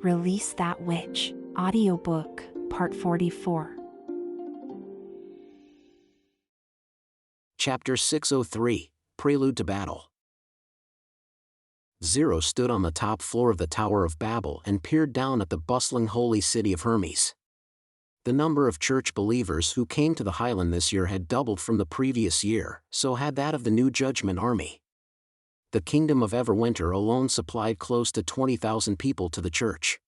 Release That Witch. Audiobook, Part 44. Chapter 603, Prelude to Battle. Zero stood on the top floor of the Tower of Babel and peered down at the bustling holy city of Hermes. The number of church believers who came to the Highland this year had doubled from the previous year, so had that of the New Judgment Army. The Kingdom of Everwinter alone supplied close to 20,000 people to the church.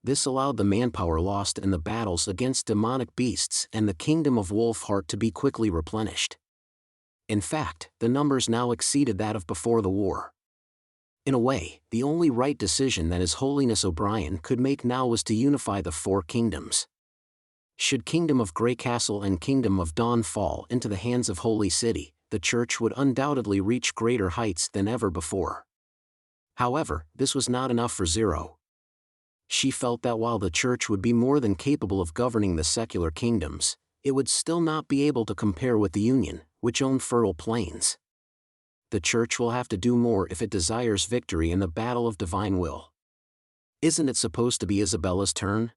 This allowed the manpower lost in the battles against demonic beasts and the Kingdom of Wolfheart to be quickly replenished. In fact, the numbers now exceeded that of before the war. In a way, the only right decision that His Holiness O'Brien could make now was to unify the four kingdoms. Should Kingdom of Grey Castle and Kingdom of Dawn fall into the hands of Holy City, the Church would undoubtedly reach greater heights than ever before. However, this was not enough for Zero. She felt that while the Church would be more than capable of governing the secular kingdoms, it would still not be able to compare with the Union, which owned fertile plains. The Church will have to do more if it desires victory in the battle of divine will. Isn't it supposed to be Isabella's turn?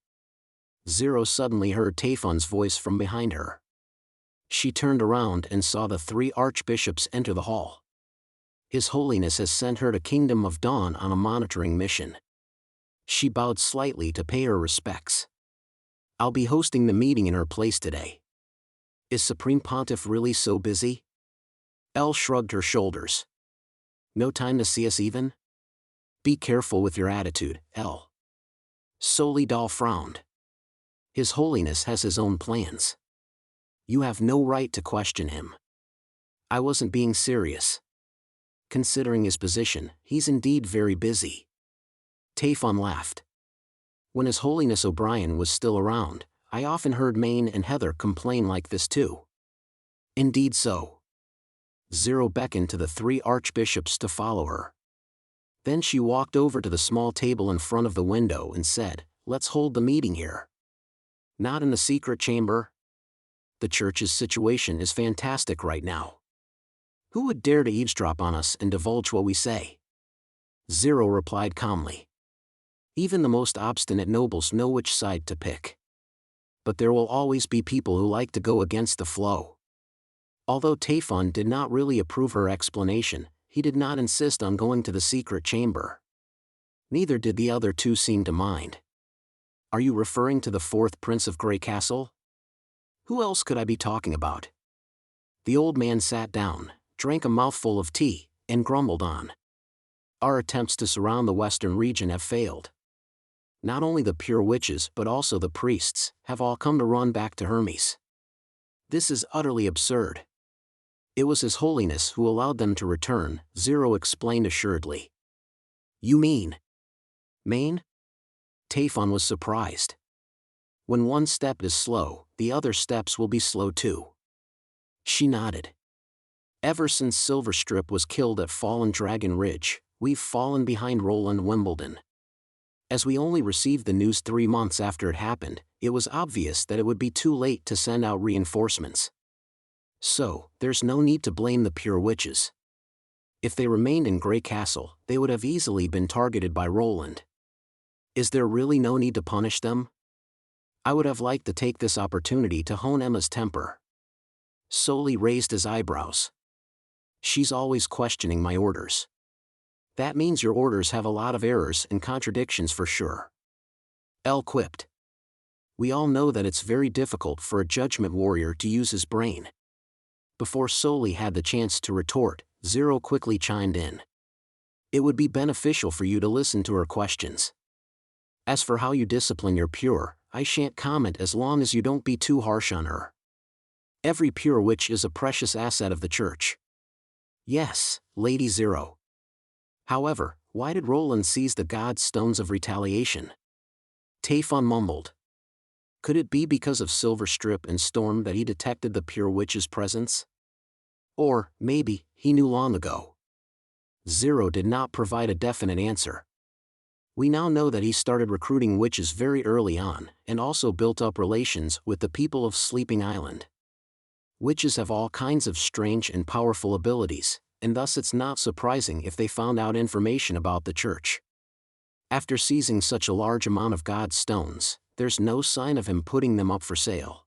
Zero suddenly heard Tayfun's voice from behind her. She turned around and saw the three archbishops enter the hall. His Holiness has sent her to Kingdom of Dawn on a monitoring mission. She bowed slightly to pay her respects. I'll be hosting the meeting in her place today. Is Supreme Pontiff really so busy? Elle shrugged her shoulders. No time to see us even? Be careful with your attitude, Elle. Solidal frowned. His Holiness has his own plans. You have no right to question him. I wasn't being serious. Considering his position, he's indeed very busy. Tayfun laughed. When His Holiness O'Brien was still around, I often heard Mayne and Heather complain like this too. Indeed so. Zero beckoned to the three archbishops to follow her. Then she walked over to the small table in front of the window and said, "Let's hold the meeting here. Not in the secret chamber. The Church's situation is fantastic right now. Who would dare to eavesdrop on us and divulge what we say?" Zero replied calmly. Even the most obstinate nobles know which side to pick. But there will always be people who like to go against the flow. Although Tayfun did not really approve her explanation, he did not insist on going to the secret chamber. Neither did the other two seem to mind. Are you referring to the fourth Prince of Grey Castle? Who else could I be talking about? The old man sat down, drank a mouthful of tea, and grumbled on. Our attempts to surround the western region have failed. Not only the pure witches but also the priests have all come to run back to Hermes. This is utterly absurd. It was His Holiness who allowed them to return, Zero explained assuredly. You mean Mayne? Tayfun was surprised. When one step is slow, the other steps will be slow too. She nodded. Ever since Silverstrip was killed at Fallen Dragon Ridge, we've fallen behind Roland Wimbledon. As we only received the news 3 months after it happened, it was obvious that it would be too late to send out reinforcements. So, there's no need to blame the pure witches. If they remained in Grey Castle, they would have easily been targeted by Roland. Is there really no need to punish them? I would have liked to take this opportunity to hone Emma's temper. Soli raised his eyebrows. She's always questioning my orders. That means your orders have a lot of errors and contradictions for sure. Elle quipped. We all know that it's very difficult for a judgment warrior to use his brain. Before Soli had the chance to retort, Zero quickly chimed in. It would be beneficial for you to listen to her questions. As for how you discipline your pure, I shan't comment as long as you don't be too harsh on her. Every pure witch is a precious asset of the Church. Yes, Lady Zero. However, why did Roland seize the God's Stones of Retaliation? Tayfun mumbled. Could it be because of Silverstrip and Storm that he detected the pure witch's presence? Or, maybe, he knew long ago. Zero did not provide a definite answer. We now know that he started recruiting witches very early on, and also built up relations with the people of Sleeping Island. Witches have all kinds of strange and powerful abilities, and thus it's not surprising if they found out information about the Church. After seizing such a large amount of God's stones, there's no sign of him putting them up for sale.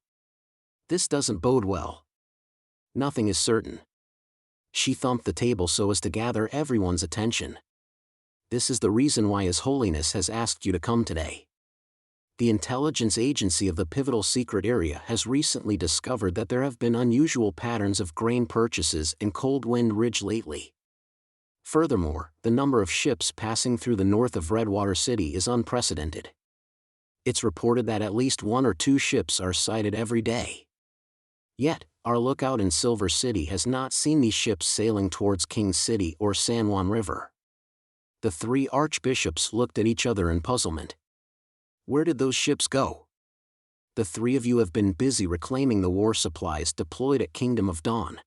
This doesn't bode well. Nothing is certain. She thumped the table so as to gather everyone's attention. This is the reason why His Holiness has asked you to come today. The intelligence agency of the pivotal secret area has recently discovered that there have been unusual patterns of grain purchases in Coldwind Ridge lately. Furthermore, the number of ships passing through the north of Redwater City is unprecedented. It's reported that at least 1 or 2 ships are sighted every day. Yet, our lookout in Silver City has not seen these ships sailing towards King's City or San Juan River. The 3 archbishops looked at each other in puzzlement. Where did those ships go? The 3 of you have been busy reclaiming the war supplies deployed at Kingdom of Dawn.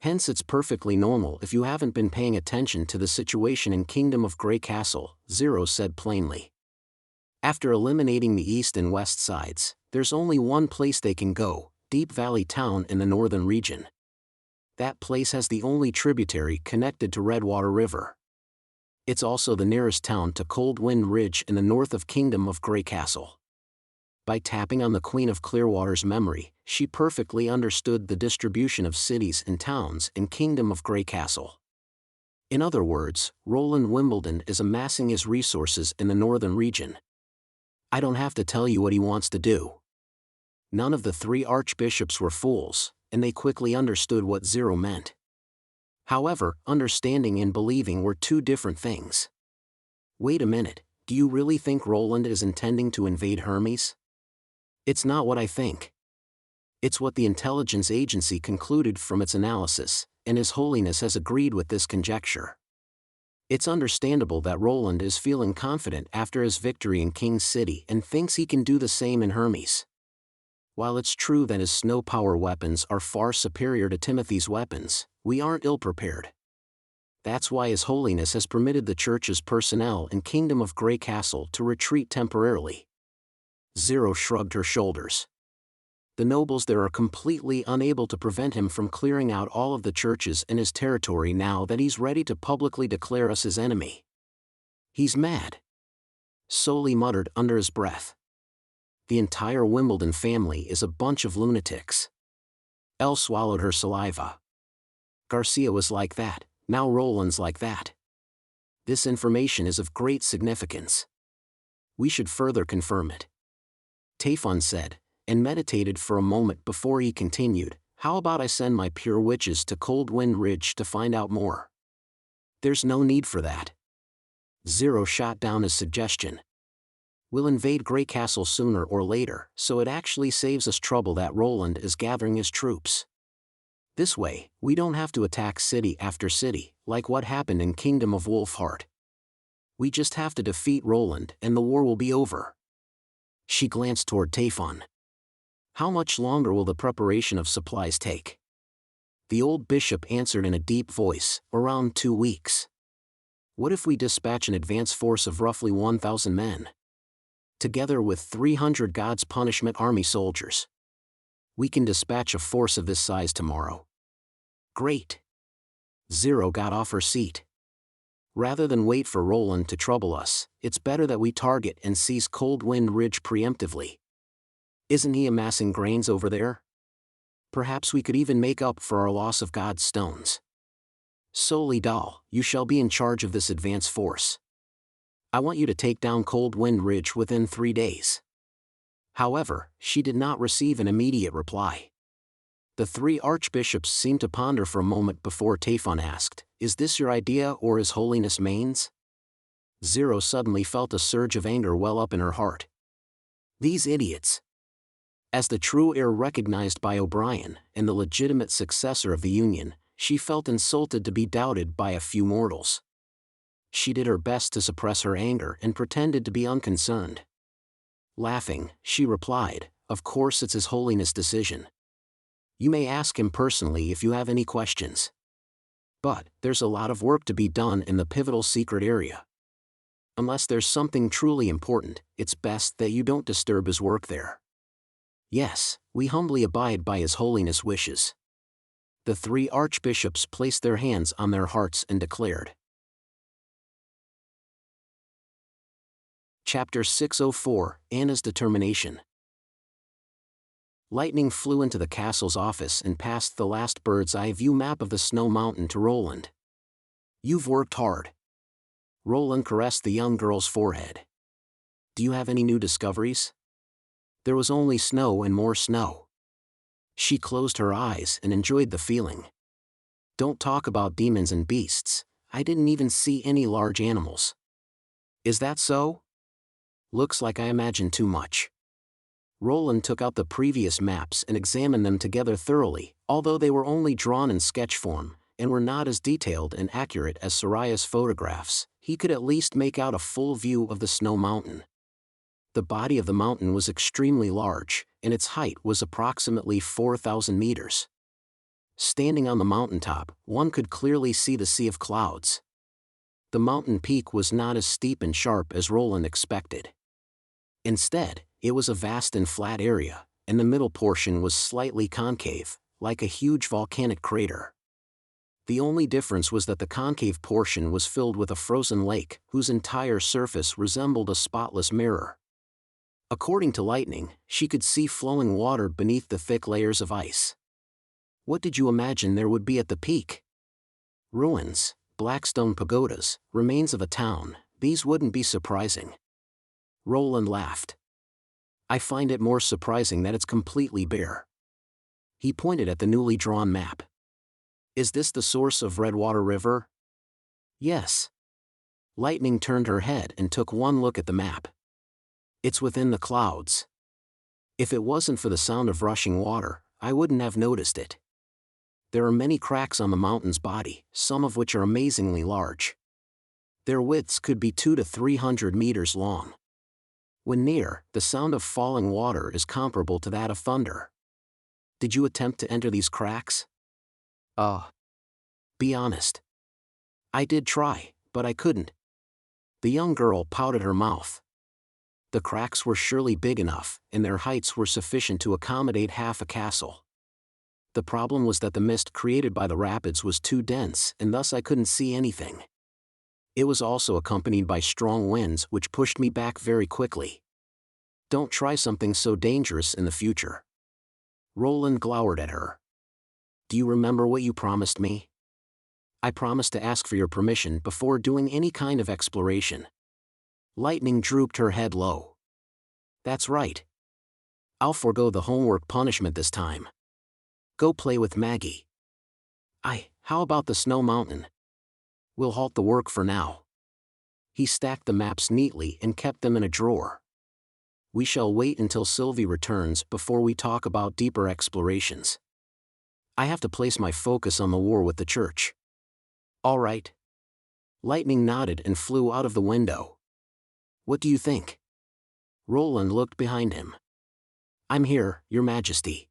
Hence it's perfectly normal if you haven't been paying attention to the situation in Kingdom of Grey Castle, Zero said plainly. After eliminating the east and west sides, there's only one place they can go, Deep Valley Town in the northern region. That place has the only tributary connected to Redwater River. It's also the nearest town to Coldwind Ridge in the north of Kingdom of Grey Castle. By tapping on the Queen of Clearwater's memory, she perfectly understood the distribution of cities and towns in Kingdom of Grey Castle. In other words, Roland Wimbledon is amassing his resources in the northern region. I don't have to tell you what he wants to do. None of the 3 archbishops were fools, and they quickly understood what Zero meant. However, understanding and believing were 2 different things. Wait a minute, do you really think Roland is intending to invade Hermes? It's not what I think. It's what the intelligence agency concluded from its analysis, and His Holiness has agreed with this conjecture. It's understandable that Roland is feeling confident after his victory in King's City and thinks he can do the same in Hermes. While it's true that his snow power weapons are far superior to Timothy's weapons, we aren't ill-prepared. That's why His Holiness has permitted the Church's personnel in Kingdom of Grey Castle to retreat temporarily. Zero shrugged her shoulders. The nobles there are completely unable to prevent him from clearing out all of the churches in his territory now that he's ready to publicly declare us his enemy. He's mad. Solely muttered under his breath. The entire Wimbledon family is a bunch of lunatics. Elle swallowed her saliva. Garcia was like that, now Roland's like that. This information is of great significance. We should further confirm it. Tafon said, and meditated for a moment before he continued, how about I send my pure witches to Coldwind Ridge to find out more? There's no need for that. Zero shot down his suggestion. We'll invade Grey Castle sooner or later, so it actually saves us trouble that Roland is gathering his troops. This way, we don't have to attack city after city, like what happened in Kingdom of Wolfheart. We just have to defeat Roland and the war will be over. She glanced toward Tafon. How much longer will the preparation of supplies take? The old bishop answered in a deep voice, around 2 weeks. What if we dispatch an advance force of roughly 1,000 men? Together with 300 God's Punishment Army soldiers. We can dispatch a force of this size tomorrow. Great. Zero got off her seat. Rather than wait for Roland to trouble us, it's better that we target and seize Coldwind Ridge preemptively. Isn't he amassing grains over there? Perhaps we could even make up for our loss of God's stones. Soli Dal, you shall be in charge of this advance force. I want you to take down Coldwind Ridge within 3 days. However, she did not receive an immediate reply. The 3 archbishops seemed to ponder for a moment before Tafon asked, is this your idea or His Holiness Main's? Zero suddenly felt a surge of anger well up in her heart. These idiots. As the true heir recognized by O'Brien and the legitimate successor of the Union, she felt insulted to be doubted by a few mortals. She did her best to suppress her anger and pretended to be unconcerned. Laughing, she replied, of course it's His Holiness' decision. You may ask him personally if you have any questions. But, there's a lot of work to be done in the pivotal secret area. Unless there's something truly important, it's best that you don't disturb his work there. Yes, we humbly abide by His Holiness' wishes. The 3 archbishops placed their hands on their hearts and declared, Chapter 604, Anna's Determination. Lightning flew into the castle's office and passed the last bird's-eye view map of the snow mountain to Roland. "You've worked hard." Roland caressed the young girl's forehead. "Do you have any new discoveries?" There was only snow and more snow. She closed her eyes and enjoyed the feeling. "Don't talk about demons and beasts. I didn't even see any large animals." "Is that so?" "Looks like I imagined too much." Roland took out the previous maps and examined them together thoroughly, although they were only drawn in sketch form, and were not as detailed and accurate as Soraya's photographs. He could at least make out a full view of the snow mountain. The body of the mountain was extremely large, and its height was approximately 4,000 meters. Standing on the mountaintop, one could clearly see the sea of clouds. The mountain peak was not as steep and sharp as Roland expected. Instead, it was a vast and flat area, and the middle portion was slightly concave, like a huge volcanic crater. The only difference was that the concave portion was filled with a frozen lake whose entire surface resembled a spotless mirror. According to Lightning, she could see flowing water beneath the thick layers of ice. "What did you imagine there would be at the peak?" "Ruins, blackstone pagodas, remains of a town. These wouldn't be surprising." Roland laughed. "I find it more surprising that it's completely bare." He pointed at the newly drawn map. "Is this the source of Redwater River?" "Yes." Lightning turned her head and took one look at the map. "It's within the clouds. If it wasn't for the sound of rushing water, I wouldn't have noticed it. There are many cracks on the mountain's body, some of which are amazingly large. Their widths could be 200 to 300 meters long. When near, the sound of falling water is comparable to that of thunder. Did you attempt to enter these cracks?" Be honest." "I did try, but I couldn't." The young girl pouted her mouth. The cracks were surely big enough, and their heights were sufficient to accommodate half a castle. The problem was that the mist created by the rapids was too dense, and thus I couldn't see anything. It was also accompanied by strong winds which pushed me back very quickly. Don't try something so dangerous in the future." Roland glowered at her. "Do you remember what you promised me?" "I promised to ask for your permission before doing any kind of exploration." Lightning drooped her head low. "That's right. I'll forego the homework punishment this time. Go play with Maggie." How about the snow mountain?" "We'll halt the work for now." He stacked the maps neatly and kept them in a drawer. "We shall wait until Sylvie returns before we talk about deeper explorations. I have to place my focus on the war with the church." "All right." Lightning nodded and flew out of the window. "What do you think?" Roland looked behind him. "I'm here, Your Majesty."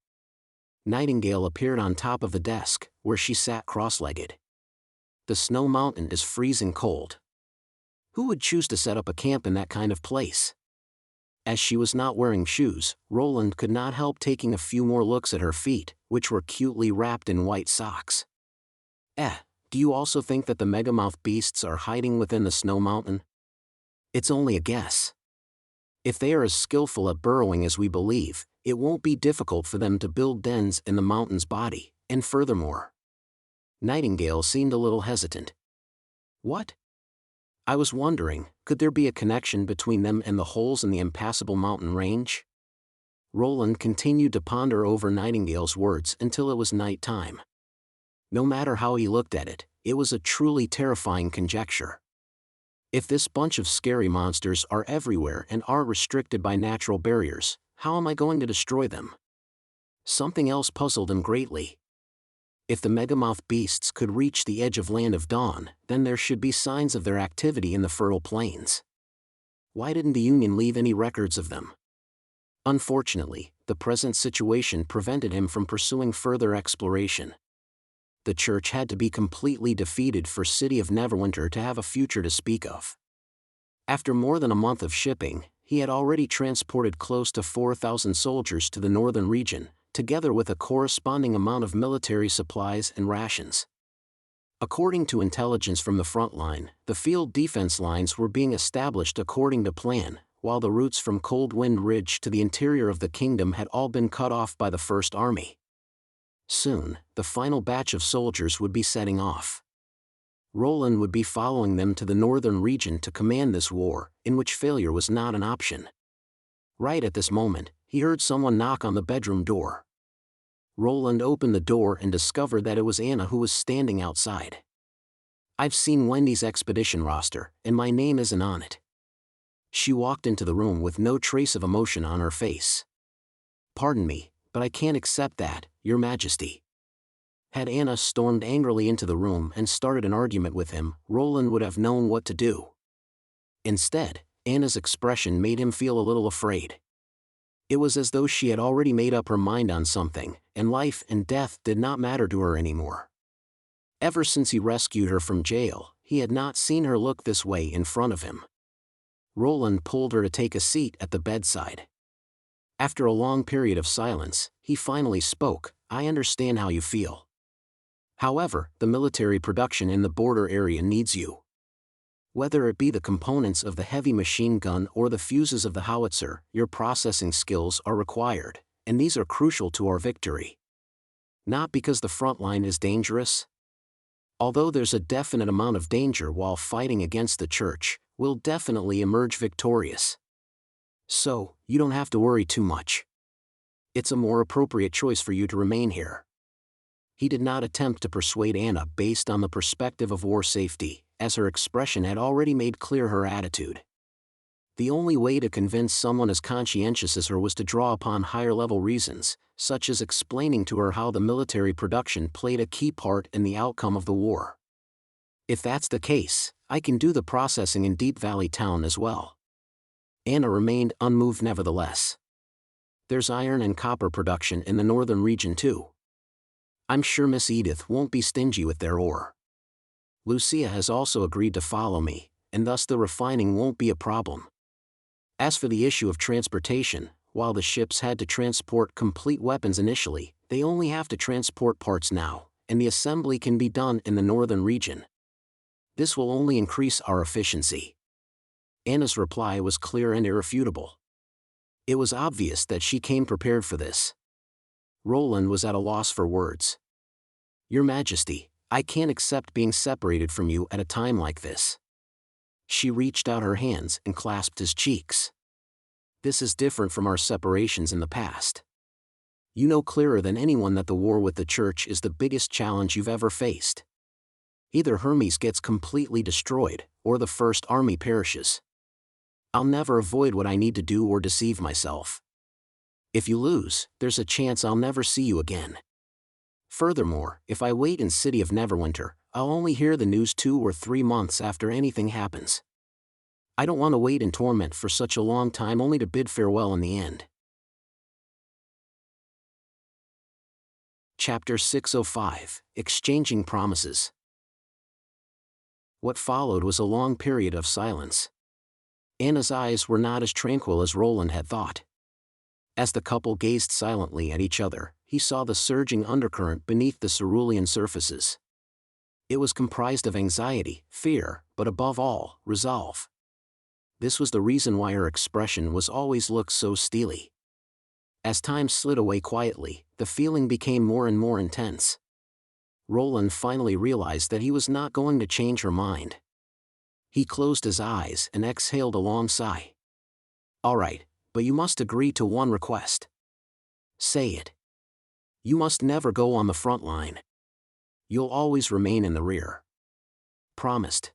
Nightingale appeared on top of the desk, where she sat cross-legged. "The snow mountain is freezing cold. Who would choose to set up a camp in that kind of place?" As she was not wearing shoes, Roland could not help taking a few more looks at her feet, which were cutely wrapped in white socks. Do you also think that the megamouth beasts are hiding within the snow mountain?" "It's only a guess. If they are as skillful at burrowing as we believe, it won't be difficult for them to build dens in the mountain's body, and furthermore." Nightingale seemed a little hesitant. "What?" "I was wondering, could there be a connection between them and the holes in the impassable mountain range?" Roland continued to ponder over Nightingale's words until it was night time. No matter how he looked at it, it was a truly terrifying conjecture. If this bunch of scary monsters are everywhere and are restricted by natural barriers, how am I going to destroy them? Something else puzzled him greatly. If the megamouth beasts could reach the edge of Land of Dawn, then there should be signs of their activity in the fertile plains. Why didn't the Union leave any records of them? Unfortunately, the present situation prevented him from pursuing further exploration. The church had to be completely defeated for City of Neverwinter to have a future to speak of. After more than a month of shipping, he had already transported close to 4,000 soldiers to the northern region, together with a corresponding amount of military supplies and rations. According to intelligence from the front line, the field defense lines were being established according to plan, while the routes from Coldwind Ridge to the interior of the kingdom had all been cut off by the First Army. Soon, the final batch of soldiers would be setting off. Roland would be following them to the northern region to command this war, in which failure was not an option. Right at this moment, he heard someone knock on the bedroom door. Roland opened the door and discovered that it was Anna who was standing outside. "I've seen Wendy's expedition roster, and my name isn't on it." She walked into the room with no trace of emotion on her face. "Pardon me, but I can't accept that, Your Majesty." Had Anna stormed angrily into the room and started an argument with him, Roland would have known what to do. Instead, Anna's expression made him feel a little afraid. It was as though she had already made up her mind on something, and life and death did not matter to her anymore. Ever since he rescued her from jail, he had not seen her look this way in front of him. Roland pulled her to take a seat at the bedside. After a long period of silence, he finally spoke. "I understand how you feel. However, the military production in the border area needs you. Whether it be the components of the heavy machine gun or the fuses of the howitzer, your processing skills are required, and these are crucial to our victory. Not because the front line is dangerous. Although there's a definite amount of danger while fighting against the church, we'll definitely emerge victorious. So, you don't have to worry too much. It's a more appropriate choice for you to remain here." He did not attempt to persuade Anna based on the perspective of war safety, as her expression had already made clear her attitude. The only way to convince someone as conscientious as her was to draw upon higher-level reasons, such as explaining to her how the military production played a key part in the outcome of the war. "If that's the case, I can do the processing in Deep Valley Town as well." Anna remained unmoved nevertheless. "There's iron and copper production in the northern region too. I'm sure Miss Edith won't be stingy with their ore. Lucia has also agreed to follow me, and thus the refining won't be a problem. As for the issue of transportation, while the ships had to transport complete weapons initially, they only have to transport parts now, and the assembly can be done in the northern region. This will only increase our efficiency." Anna's reply was clear and irrefutable. It was obvious that she came prepared for this. Roland was at a loss for words. "Your Majesty, I can't accept being separated from you at a time like this." She reached out her hands and clasped his cheeks. "This is different from our separations in the past. You know clearer than anyone that the war with the church is the biggest challenge you've ever faced. Either Hermes gets completely destroyed, or the First Army perishes. I'll never avoid what I need to do or deceive myself. If you lose, there's a chance I'll never see you again. Furthermore, if I wait in City of Neverwinter, I'll only hear the news 2 or 3 months after anything happens. I don't want to wait in torment for such a long time only to bid farewell in the end." Chapter 605, Exchanging Promises. What followed was a long period of silence. Anna's eyes were not as tranquil as Roland had thought. As the couple gazed silently at each other, he saw the surging undercurrent beneath the cerulean surfaces. It was comprised of anxiety, fear, but above all, resolve. This was the reason why her expression was always looked so steely. As time slid away quietly, the feeling became more and more intense. Roland finally realized that he was not going to change her mind. He closed his eyes and exhaled a long sigh. "All right, but you must agree to one request." "Say it." "You must never go on the front line. You'll always remain in the rear." "Promised."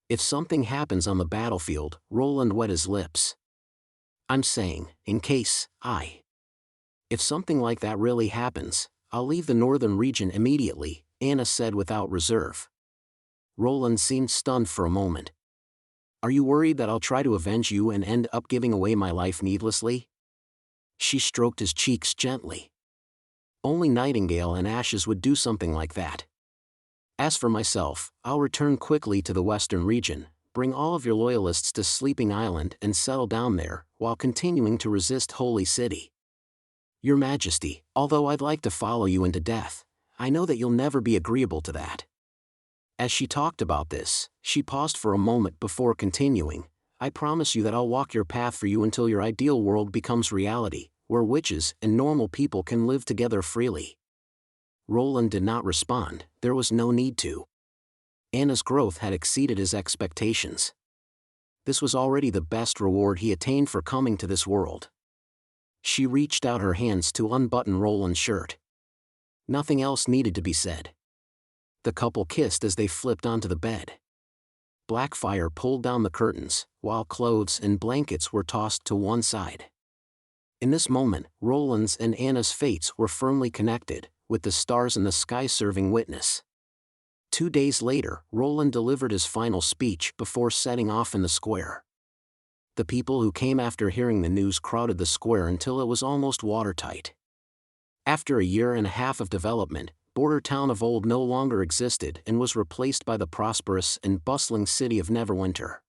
If something happens on the battlefield, Roland wet his lips. "I'm saying, in case, if something like that really happens, I'll leave the northern region immediately," Anna said without reserve. Roland seemed stunned for a moment. "Are you worried that I'll try to avenge you and end up giving away my life needlessly?" She stroked his cheeks gently. "Only Nightingale and Ashes would do something like that. As for myself, I'll return quickly to the western region, bring all of your loyalists to Sleeping Island and settle down there, while continuing to resist Holy City. Your Majesty, although I'd like to follow you into death, I know that you'll never be agreeable to that." As she talked about this, she paused for a moment before continuing, I promise you that I'll walk your path for you until your ideal world becomes reality, where witches and normal people can live together freely." Roland did not respond. There was no need to. Anna's growth had exceeded his expectations. This was already the best reward he attained for coming to this world. She reached out her hands to unbutton Roland's shirt. Nothing else needed to be said. The couple kissed as they flipped onto the bed. Blackfire pulled down the curtains, while clothes and blankets were tossed to one side. In this moment, Roland's and Anna's fates were firmly connected, with the stars in the sky serving witness. 2 days later, Roland delivered his final speech before setting off in the square. The people who came after hearing the news crowded the square until it was almost watertight. After a year and a half of development, border town of Old no longer existed and was replaced by the prosperous and bustling city of Neverwinter.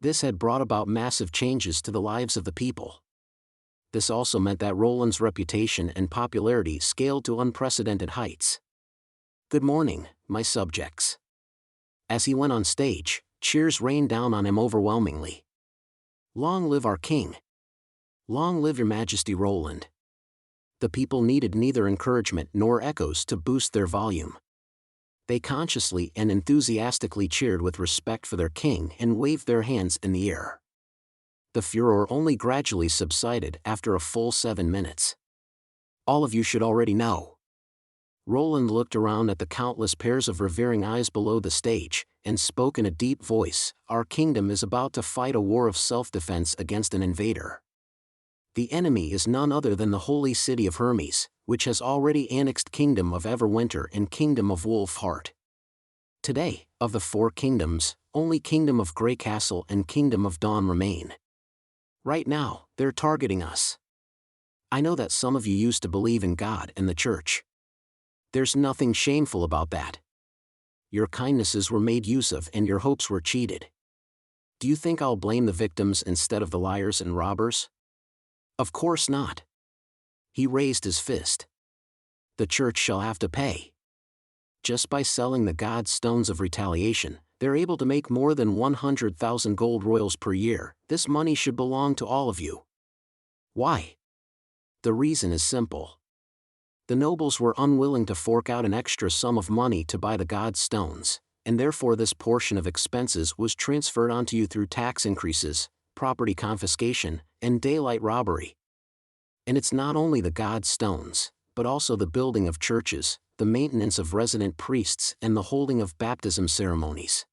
This had brought about massive changes to the lives of the people. This also meant that Roland's reputation and popularity scaled to unprecedented heights. "Good morning, my subjects." As he went on stage, cheers rained down on him overwhelmingly. "Long live our king! Long live your majesty Roland!" The people needed neither encouragement nor echoes to boost their volume. They consciously and enthusiastically cheered with respect for their king and waved their hands in the air. The furor only gradually subsided after a full 7 minutes. "All of you should already know." Roland looked around at the countless pairs of revering eyes below the stage, and spoke in a deep voice, "Our kingdom is about to fight a war of self-defense against an invader. The enemy is none other than the holy city of Hermes, which has already annexed Kingdom of Everwinter and Kingdom of Wolf Heart. Today, of the 4 kingdoms, only Kingdom of Grey Castle and Kingdom of Dawn remain. Right now, they're targeting us. I know that some of you used to believe in God and the Church. There's nothing shameful about that. Your kindnesses were made use of and your hopes were cheated. Do you think I'll blame the victims instead of the liars and robbers? Of course not." He raised his fist. "The Church shall have to pay. Just by selling the god stones of retaliation, they're able to make more than 100,000 gold royals per year. This money should belong to all of you." "Why?" The reason is simple. The nobles were unwilling to fork out an extra sum of money to buy the god stones, and therefore this portion of expenses was transferred onto you through tax increases, property confiscation, and daylight robbery. And it's not only the god stones, but also the building of churches, the maintenance of resident priests, and the holding of baptism ceremonies.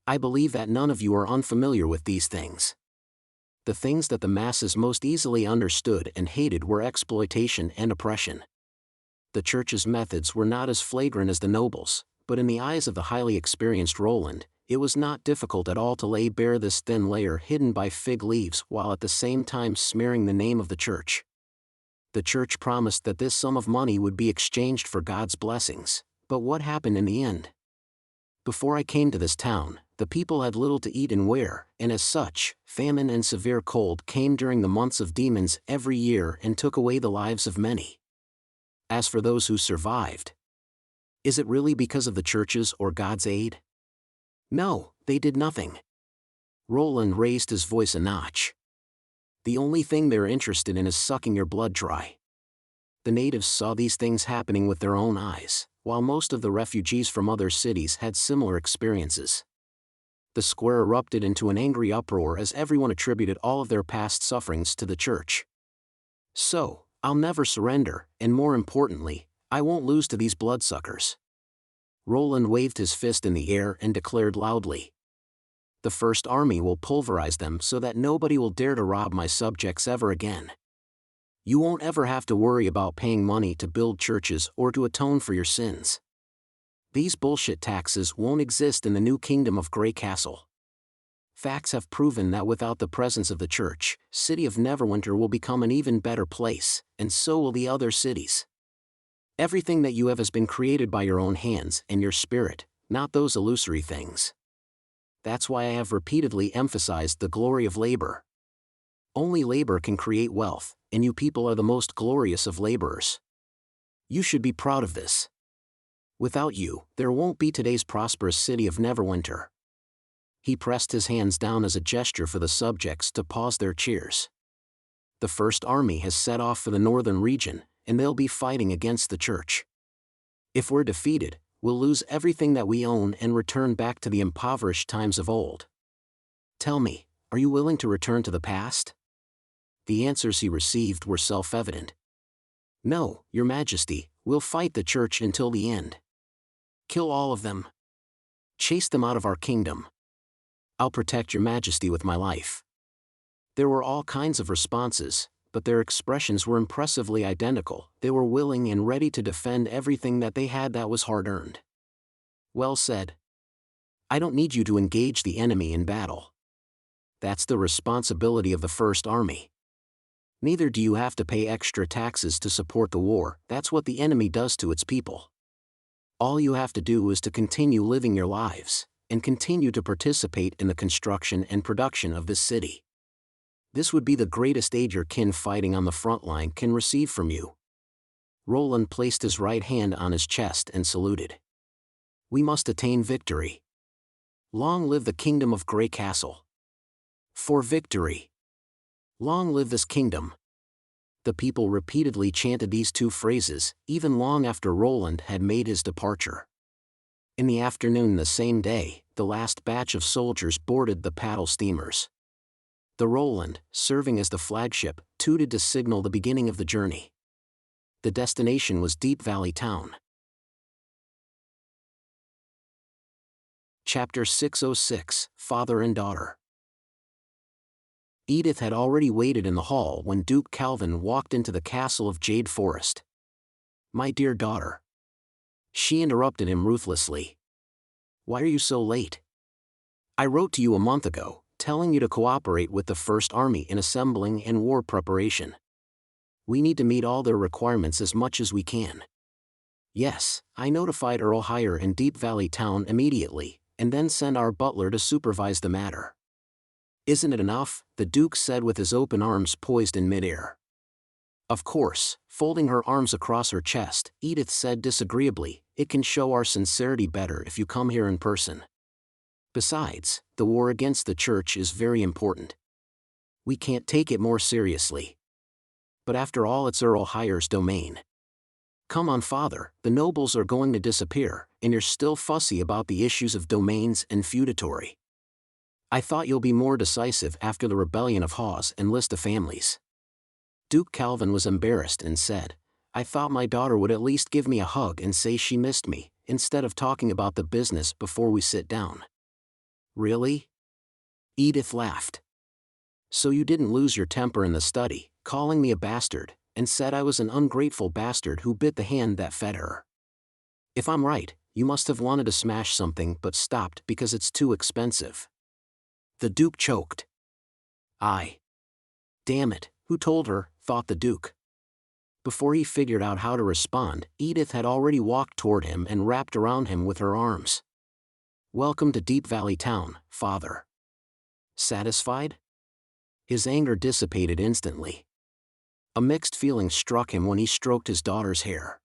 I believe that none of you are unfamiliar with these things. The things that the masses most easily understood and hated were exploitation and oppression. The Church's methods were not as flagrant as the nobles, but in the eyes of the highly experienced Roland, it was not difficult at all to lay bare this thin layer hidden by fig leaves while at the same time smearing the name of the Church. The Church promised that this sum of money would be exchanged for God's blessings, but what happened in the end? Before I came to this town, the people had little to eat and wear, and as such, famine and severe cold came during the months of demons every year and took away the lives of many. As for those who survived, is it really because of the Church's or God's aid? No, they did nothing. Roland raised his voice a notch. The only thing they're interested in is sucking your blood dry. The natives saw these things happening with their own eyes, while most of the refugees from other cities had similar experiences. The square erupted into an angry uproar as everyone attributed all of their past sufferings to the Church. "So, I'll never surrender, and more importantly, I won't lose to these bloodsuckers." Roland waved his fist in the air and declared loudly, "The First Army will pulverize them so that nobody will dare to rob my subjects ever again. You won't ever have to worry about paying money to build churches or to atone for your sins. These bullshit taxes won't exist in the new Kingdom of Grey Castle. Facts have proven that without the presence of the Church, City of Neverwinter will become an even better place, and so will the other cities. Everything that you have has been created by your own hands and your spirit, not those illusory things. That's why I have repeatedly emphasized the glory of labor. Only labor can create wealth, and you people are the most glorious of laborers. You should be proud of this. Without you, there won't be today's prosperous city of Neverwinter. He pressed his hands down as a gesture for the subjects to pause their cheers. The First Army has set off for the northern region, and they'll be fighting against the church. If we're defeated, we'll lose everything that we own and return back to the impoverished times of old. Tell me, are you willing to return to the past? The answers he received were self-evident. No, Your Majesty, we'll fight the church until the end. Kill all of them. Chase them out of our kingdom. I'll protect Your Majesty with my life. There were all kinds of responses, but their expressions were impressively identical. They were willing and ready to defend everything that they had that was hard-earned. Well said. I don't need you to engage the enemy in battle. That's the responsibility of the First Army. Neither do you have to pay extra taxes to support the war. That's what the enemy does to its people. All you have to do is to continue living your lives, and continue to participate in the construction and production of this city. This would be the greatest aid your kin fighting on the front line can receive from you. Roland placed his right hand on his chest and saluted. We must attain victory. Long live the kingdom of Grey Castle. For victory. Long live this kingdom. The people repeatedly chanted these two phrases, even long after Roland had made his departure. In the afternoon the same day, the last batch of soldiers boarded the paddle steamers. The Roland, serving as the flagship, tooted to signal the beginning of the journey. The destination was Deep Valley Town. Chapter 606, Father and Daughter. Edith had already waited in the hall when Duke Calvin walked into the castle of Jade Forest. My dear daughter. She interrupted him ruthlessly. Why are you so late? I wrote to you a month ago, telling you to cooperate with the First Army in assembling and war preparation. We need to meet all their requirements as much as we can. Yes, I notified Earl Hire in Deep Valley Town immediately, and then sent our butler to supervise the matter. Isn't it enough? The Duke said with his open arms poised in midair. Of course, folding her arms across her chest, Edith said disagreeably, it can show our sincerity better if you come here in person. Besides, the war against the church is very important. We can't take it more seriously. But after all, it's Earl Hire's domain. Come on, father, the nobles are going to disappear, and you're still fussy about the issues of domains and feudatory. I thought you'll be more decisive after the rebellion of Hawes and list of families. Duke Calvin was embarrassed and said, I thought my daughter would at least give me a hug and say she missed me, instead of talking about the business before we sit down. Really? Edith laughed. So you didn't lose your temper in the study, calling me a bastard, and said I was an ungrateful bastard who bit the hand that fed her. If I'm right, you must have wanted to smash something but stopped because it's too expensive. The Duke choked. Damn it, who told her, thought the Duke. Before he figured out how to respond, Edith had already walked toward him and wrapped around him with her arms. Welcome to Deep Valley Town, father. Satisfied? His anger dissipated instantly. A mixed feeling struck him when he stroked his daughter's hair.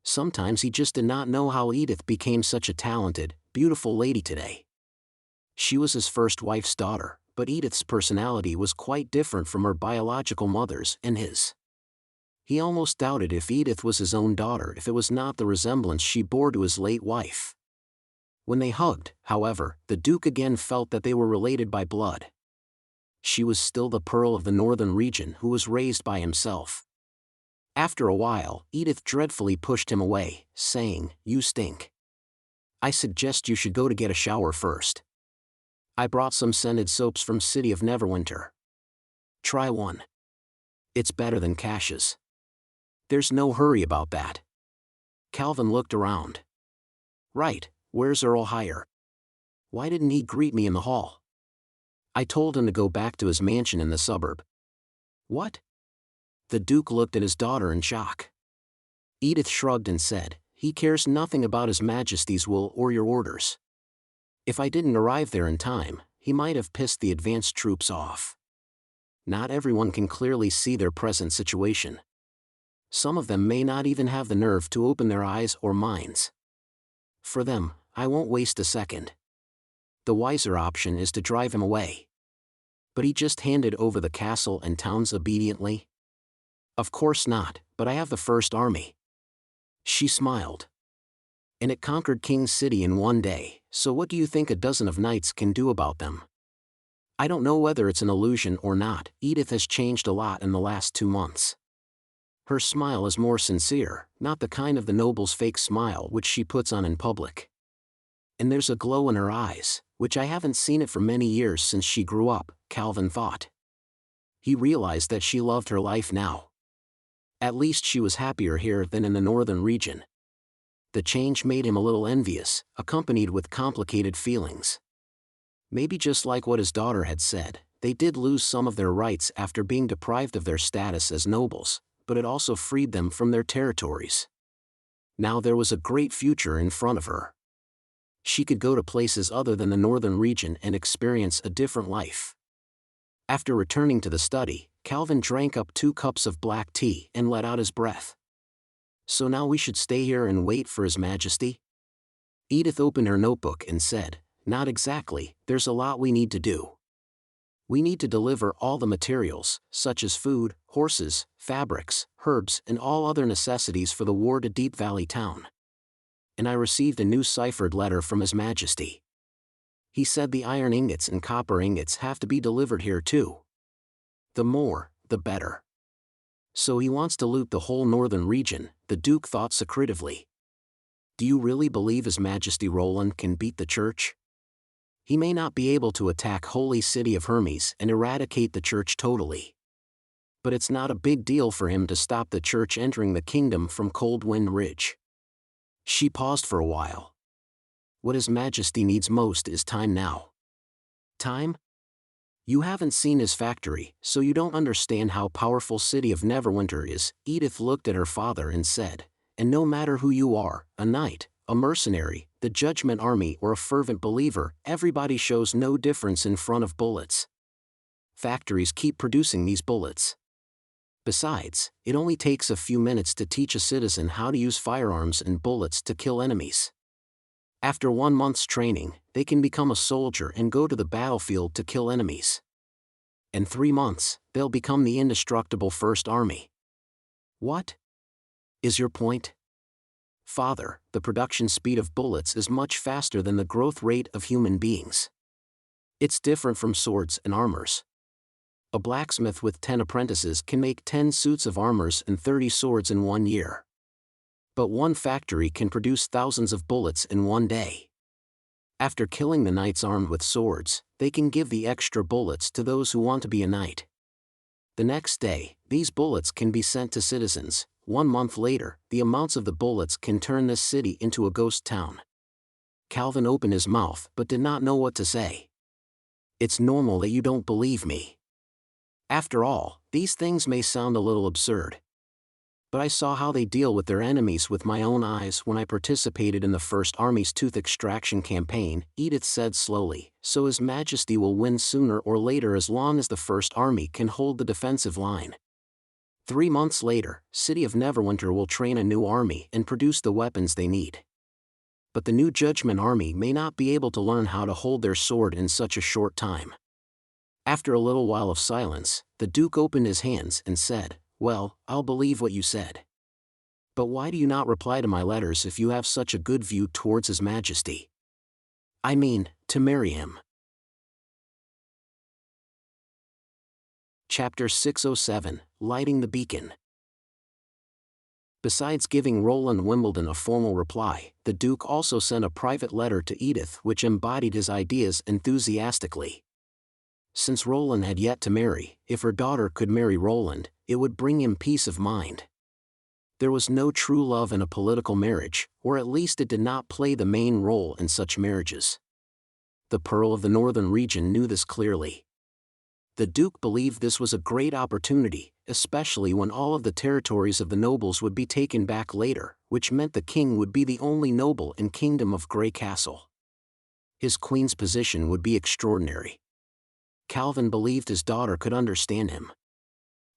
Sometimes he just did not know how Edith became such a talented, beautiful lady today. She was his first wife's daughter, but Edith's personality was quite different from her biological mother's and his. He almost doubted if Edith was his own daughter if it was not the resemblance she bore to his late wife. When they hugged, however, the Duke again felt that they were related by blood. She was still the pearl of the northern region who was raised by himself. After a while, Edith dreadfully pushed him away, saying, You stink. I suggest you should go to get a shower first. I brought some scented soaps from City of Neverwinter. Try one. It's better than Cash's. There's no hurry about that. Calvin looked around. Right, where's Earl Hire? Why didn't he greet me in the hall? I told him to go back to his mansion in the suburb. What? The Duke looked at his daughter in shock. Edith shrugged and said, He cares nothing about His Majesty's will or your orders. If I didn't arrive there in time, he might have pissed the advanced troops off. Not everyone can clearly see their present situation. Some of them may not even have the nerve to open their eyes or minds. For them, I won't waste a second. The wiser option is to drive him away. But he just handed over the castle and towns obediently? Of course not, but I have the first army. She smiled. And it conquered King's City in one day, so what do you think a dozen of knights can do about them? I don't know whether it's an illusion or not, Edith has changed a lot in the last 2 months. Her smile is more sincere, not the kind of the noble's fake smile which she puts on in public. And there's a glow in her eyes, which I haven't seen it for many years since she grew up, Calvin thought. He realized that she loved her life now. At least she was happier here than in the northern region. The change made him a little envious, accompanied with complicated feelings. Maybe just like what his daughter had said, they did lose some of their rights after being deprived of their status as nobles, but it also freed them from their territories. Now there was a great future in front of her. She could go to places other than the northern region and experience a different life. After returning to the study, Calvin drank up 2 cups of black tea and let out his breath. So now we should stay here and wait for His Majesty? Edith opened her notebook and said, not exactly, there's a lot we need to do. We need to deliver all the materials, such as food, horses, fabrics, herbs, and all other necessities for the war to Deep Valley Town. And I received a new ciphered letter from His Majesty. He said the iron ingots and copper ingots have to be delivered here too. The more, the better. So he wants to loot the whole northern region, the Duke thought secretively. Do you really believe His Majesty Roland can beat the Church? He may not be able to attack Holy City of Hermes and eradicate the Church totally. But it's not a big deal for him to stop the Church entering the kingdom from Coldwind Ridge. She paused for a while. What His Majesty needs most is time now. Time? You haven't seen his factory, so you don't understand how powerful City of Neverwinter is. Edith looked at her father and said, and no matter who you are, a knight, a mercenary, the Judgment Army or a fervent believer, everybody shows no difference in front of bullets. Factories keep producing these bullets. Besides, it only takes a few minutes to teach a citizen how to use firearms and bullets to kill enemies. After 1 month's training, they can become a soldier and go to the battlefield to kill enemies. In 3 months, they'll become the indestructible First Army. What is your point? Father, the production speed of bullets is much faster than the growth rate of human beings. It's different from swords and armors. A blacksmith with 10 apprentices can make 10 suits of armors and 30 swords in 1 year. But one factory can produce thousands of bullets in 1 day. After killing the knights armed with swords, they can give the extra bullets to those who want to be a knight. The next day, these bullets can be sent to citizens. 1 month later, the amounts of the bullets can turn this city into a ghost town. Calvin opened his mouth but did not know what to say. It's normal that you don't believe me. After all, these things may sound a little absurd. But I saw how they deal with their enemies with my own eyes when I participated in the First Army's tooth extraction campaign, Edith said slowly, so His Majesty will win sooner or later as long as the First Army can hold the defensive line. 3 months later, City of Neverwinter will train a new army and produce the weapons they need. But the new Judgment Army may not be able to learn how to hold their sword in such a short time. After a little while of silence, the Duke opened his hands and said, well, I'll believe what you said. But why do you not reply to my letters if you have such a good view towards His Majesty? I mean, to marry him. Chapter 607, Lighting the Beacon. Besides giving Roland Wimbledon a formal reply, the Duke also sent a private letter to Edith which embodied his ideas enthusiastically. Since Roland had yet to marry, if her daughter could marry Roland, it would bring him peace of mind. There was no true love in a political marriage, or at least it did not play the main role in such marriages. The Pearl of the Northern region knew this clearly. The Duke believed this was a great opportunity, especially when all of the territories of the nobles would be taken back later, which meant the king would be the only noble in Kingdom of Grey Castle. His queen's position would be extraordinary. Calvin believed his daughter could understand him.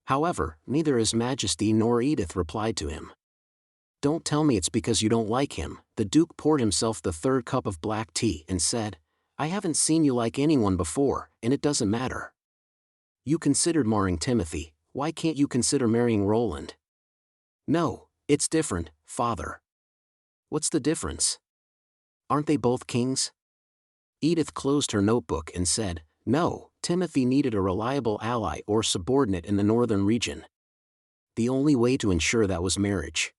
However, neither His Majesty nor Edith replied to him. Don't tell me it's because you don't like him. The Duke poured himself the 3rd cup of black tea and said, I haven't seen you like anyone before, and it doesn't matter. You considered marrying Timothy, why can't you consider marrying Roland? No, it's different, father. What's the difference? Aren't they both kings? Edith closed her notebook and said, no, Timothy needed a reliable ally or subordinate in the northern region. The only way to ensure that was marriage.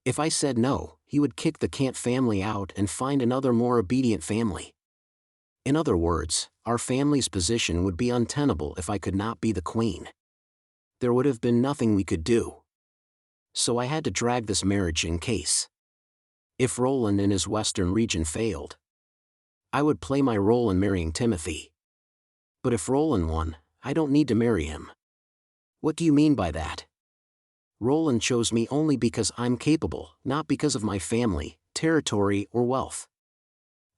If I said no, he would kick the Cant family out and find another more obedient family. In other words, our family's position would be untenable if I could not be the queen. There would have been nothing we could do. So I had to drag this marriage in case. If Roland in his western region failed, I would play my role in marrying Timothy. But if Roland won, I don't need to marry him. What do you mean by that? Roland chose me only because I'm capable, not because of my family, territory, or wealth.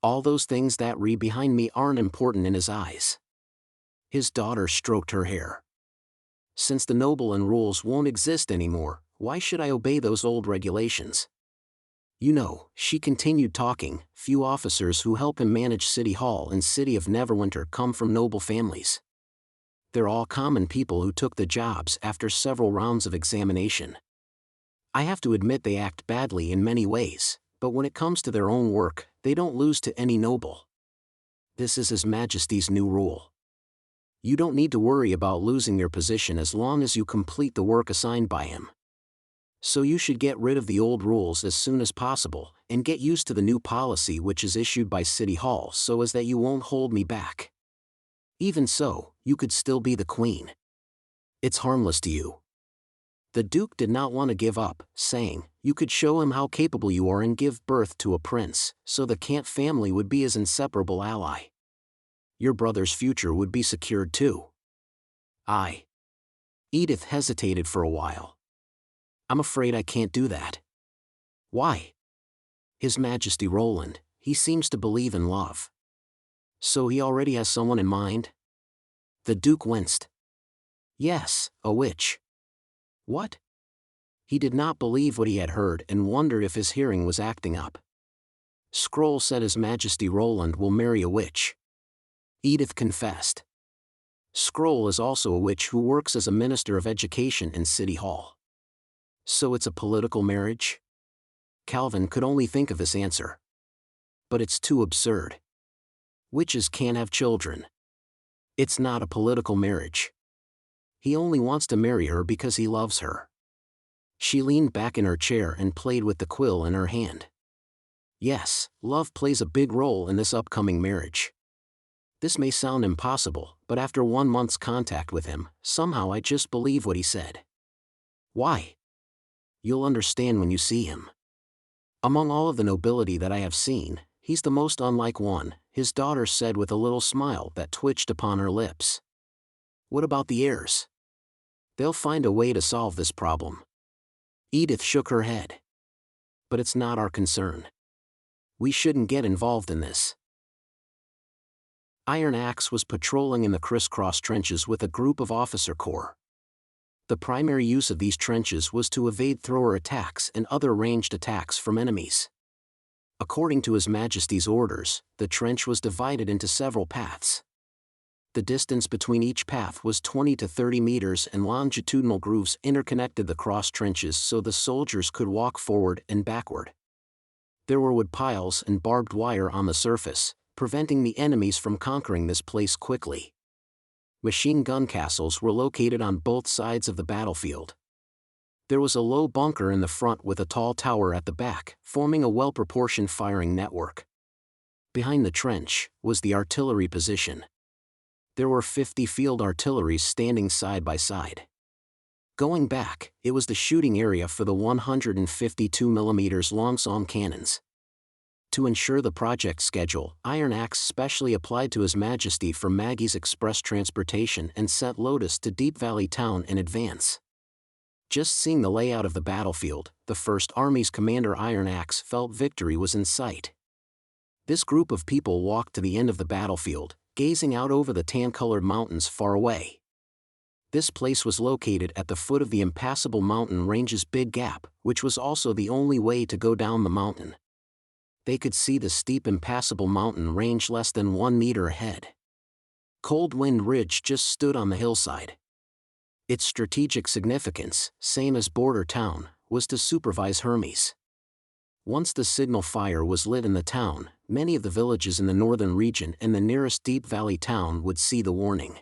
All those things that read behind me aren't important in his eyes. His daughter stroked her hair. Since the noble and rules won't exist anymore, why should I obey those old regulations? You know, she continued talking, few officers who help him manage City Hall and City of Neverwinter come from noble families. They're all common people who took the jobs after several rounds of examination. I have to admit they act badly in many ways, but when it comes to their own work, they don't lose to any noble. This is His Majesty's new rule. You don't need to worry about losing your position as long as you complete the work assigned by him. So you should get rid of the old rules as soon as possible, and get used to the new policy which is issued by City Hall so as that you won't hold me back. Even so, you could still be the queen. It's harmless to you. The Duke did not want to give up, saying, you could show him how capable you are and give birth to a prince, so the Cant family would be his inseparable ally. Your brother's future would be secured too. Edith hesitated for a while. I'm afraid I can't do that. Why? His Majesty Roland, he seems to believe in love. So he already has someone in mind? The Duke winced. Yes, a witch. What? He did not believe what he had heard and wondered if his hearing was acting up. Scroll said His Majesty Roland will marry a witch. Edith confessed. Scroll is also a witch who works as a Minister of Education in City Hall. So it's a political marriage? Calvin could only think of this answer. But it's too absurd. Witches can't have children. It's not a political marriage. He only wants to marry her because he loves her. She leaned back in her chair and played with the quill in her hand. Yes, love plays a big role in this upcoming marriage. This may sound impossible, but after 1 month's contact with him, somehow I just believe what he said. Why? You'll understand when you see him. Among all of the nobility that I have seen, he's the most unlike one, his daughter said with a little smile that twitched upon her lips. What about the heirs? They'll find a way to solve this problem. Edith shook her head. But it's not our concern. We shouldn't get involved in this. Iron Axe was patrolling in the crisscross trenches with a group of officer corps. The primary use of these trenches was to evade thrower attacks and other ranged attacks from enemies. According to His Majesty's orders, the trench was divided into several paths. The distance between each path was 20 to 30 meters and longitudinal grooves interconnected the cross trenches so the soldiers could walk forward and backward. There were wood piles and barbed wire on the surface, preventing the enemies from conquering this place quickly. Machine gun castles were located on both sides of the battlefield. There was a low bunker in the front with a tall tower at the back, forming a well-proportioned firing network. Behind the trench was the artillery position. There were 50 field artilleries standing side by side. Going back, it was the shooting area for the 152 mm long-sawn cannons. To ensure the project schedule, Iron Axe specially applied to His Majesty for Maggie's express transportation and sent Lotus to Deep Valley Town in advance. Just seeing the layout of the battlefield, the First Army's commander Iron Axe felt victory was in sight. This group of people walked to the end of the battlefield, gazing out over the tan-colored mountains far away. This place was located at the foot of the impassable mountain range's Big Gap, which was also the only way to go down the mountain. They could see the steep impassable mountain range less than 1 meter ahead. Coldwind Ridge just stood on the hillside. Its strategic significance, same as border town, was to supervise Hermes. Once the signal fire was lit in the town, many of the villages in the northern region and the nearest deep valley town would see the warning.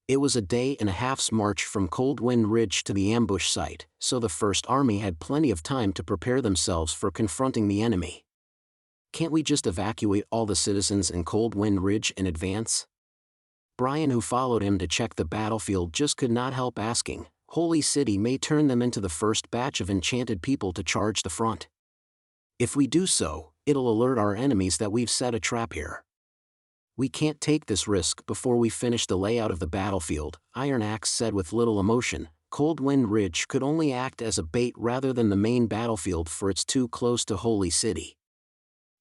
It was a day and a half's march from Coldwind Ridge to the ambush site, so the First Army had plenty of time to prepare themselves for confronting the enemy. Can't we just evacuate all the citizens in Coldwind Ridge in advance? Brian, who followed him to check the battlefield, just could not help asking. Holy City may turn them into the first batch of enchanted people to charge the front. If we do so, it'll alert our enemies that we've set a trap here. We can't take this risk before we finish the layout of the battlefield, Iron Axe said with little emotion. Coldwind Ridge could only act as a bait rather than the main battlefield, for it's too close to Holy City.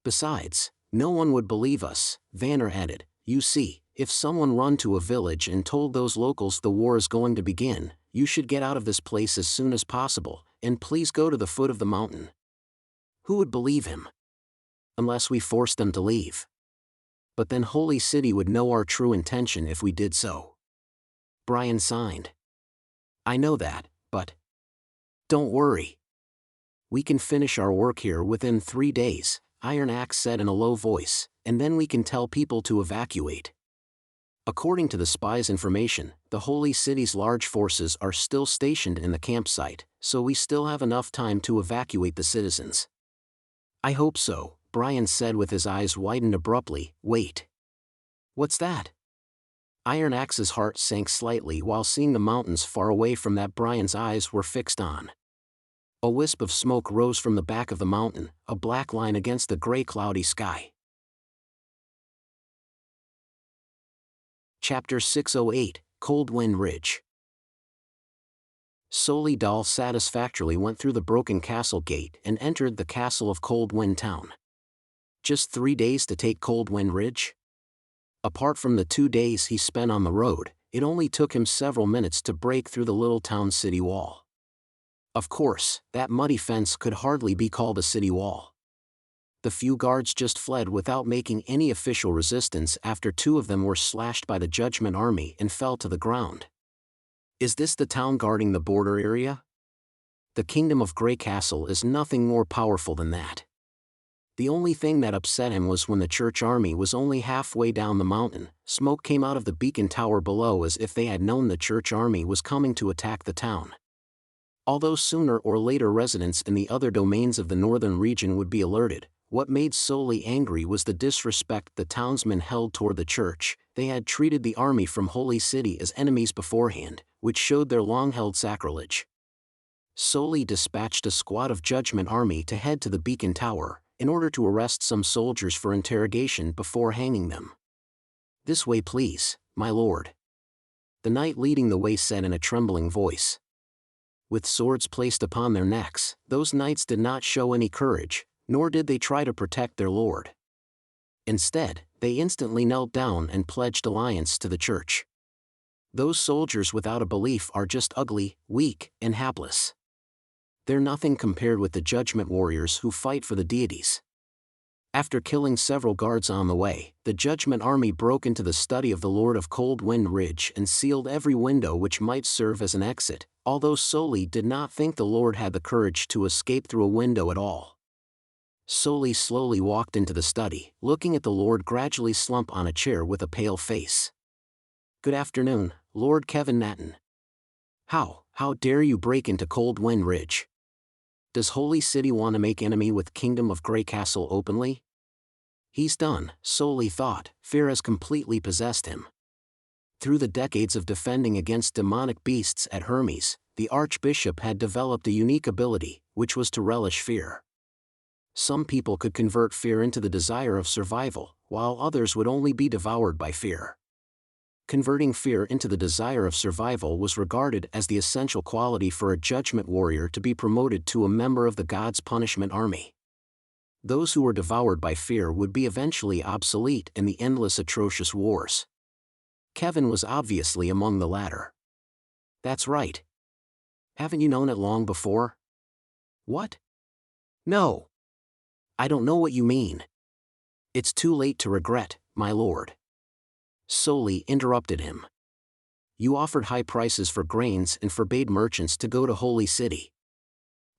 Besides, no one would believe us, Vanner added. You see, if someone run to a village and told those locals the war is going to begin, you should get out of this place as soon as possible, and please go to the foot of the mountain. Who would believe him? Unless we forced them to leave. But then Holy City would know our true intention if we did so. Brian signed. I know that, but don't worry. We can finish our work here within 3 days, Iron Axe said in a low voice, and then we can tell people to evacuate. According to the spy's information, the Holy City's large forces are still stationed in the campsite, so we still have enough time to evacuate the citizens. I hope so, Brian said with his eyes widened abruptly. Wait. What's that? Iron Axe's heart sank slightly while seeing the mountains far away from that Brian's eyes were fixed on. A wisp of smoke rose from the back of the mountain, a black line against the gray cloudy sky. Chapter 608, Coldwind Ridge. Soli Dal satisfactorily went through the broken castle gate and entered the castle of Coldwind Town. Just 3 days to take Coldwind Ridge? Apart from the 2 days he spent on the road, it only took him several minutes to break through the little town city wall. Of course, that muddy fence could hardly be called a city wall. The few guards just fled without making any official resistance after 2 of them were slashed by the Judgment Army and fell to the ground. Is this the town guarding the border area? The Kingdom of Grey Castle is nothing more powerful than that. The only thing that upset him was when the church army was only halfway down the mountain, smoke came out of the beacon tower below as if they had known the church army was coming to attack the town. Although sooner or later residents in the other domains of the northern region would be alerted, what made Soli angry was the disrespect the townsmen held toward the church. They had treated the army from Holy City as enemies beforehand, which showed their long-held sacrilege. Soli dispatched a squad of Judgment Army to head to the beacon tower, in order to arrest some soldiers for interrogation before hanging them. This way please, my lord. The knight leading the way said in a trembling voice. With swords placed upon their necks, those knights did not show any courage, nor did they try to protect their lord. Instead, they instantly knelt down and pledged allegiance to the church. Those soldiers without a belief are just ugly, weak, and hapless. They're nothing compared with the judgment warriors who fight for the deities. After killing several guards on the way, the Judgment Army broke into the study of the Lord of Coldwind Ridge and sealed every window which might serve as an exit, although Soli did not think the Lord had the courage to escape through a window at all. Soli slowly walked into the study, looking at the Lord gradually slump on a chair with a pale face. Good afternoon, Lord Kevin Natton. How dare you break into Coldwind Ridge? Does Holy City want to make enemy with Kingdom of Grey Castle openly? He's done, Soli thought. Fear has completely possessed him. Through the decades of defending against demonic beasts at Hermes, the Archbishop had developed a unique ability, which was to relish fear. Some people could convert fear into the desire of survival, while others would only be devoured by fear. Converting fear into the desire of survival was regarded as the essential quality for a judgment warrior to be promoted to a member of the God's punishment army. Those who were devoured by fear would be eventually obsolete in the endless atrocious wars. Kevin was obviously among the latter. That's right. Haven't you known it long before? What? No. I don't know what you mean. It's too late to regret, my lord. Soli interrupted him. You offered high prices for grains and forbade merchants to go to Holy City.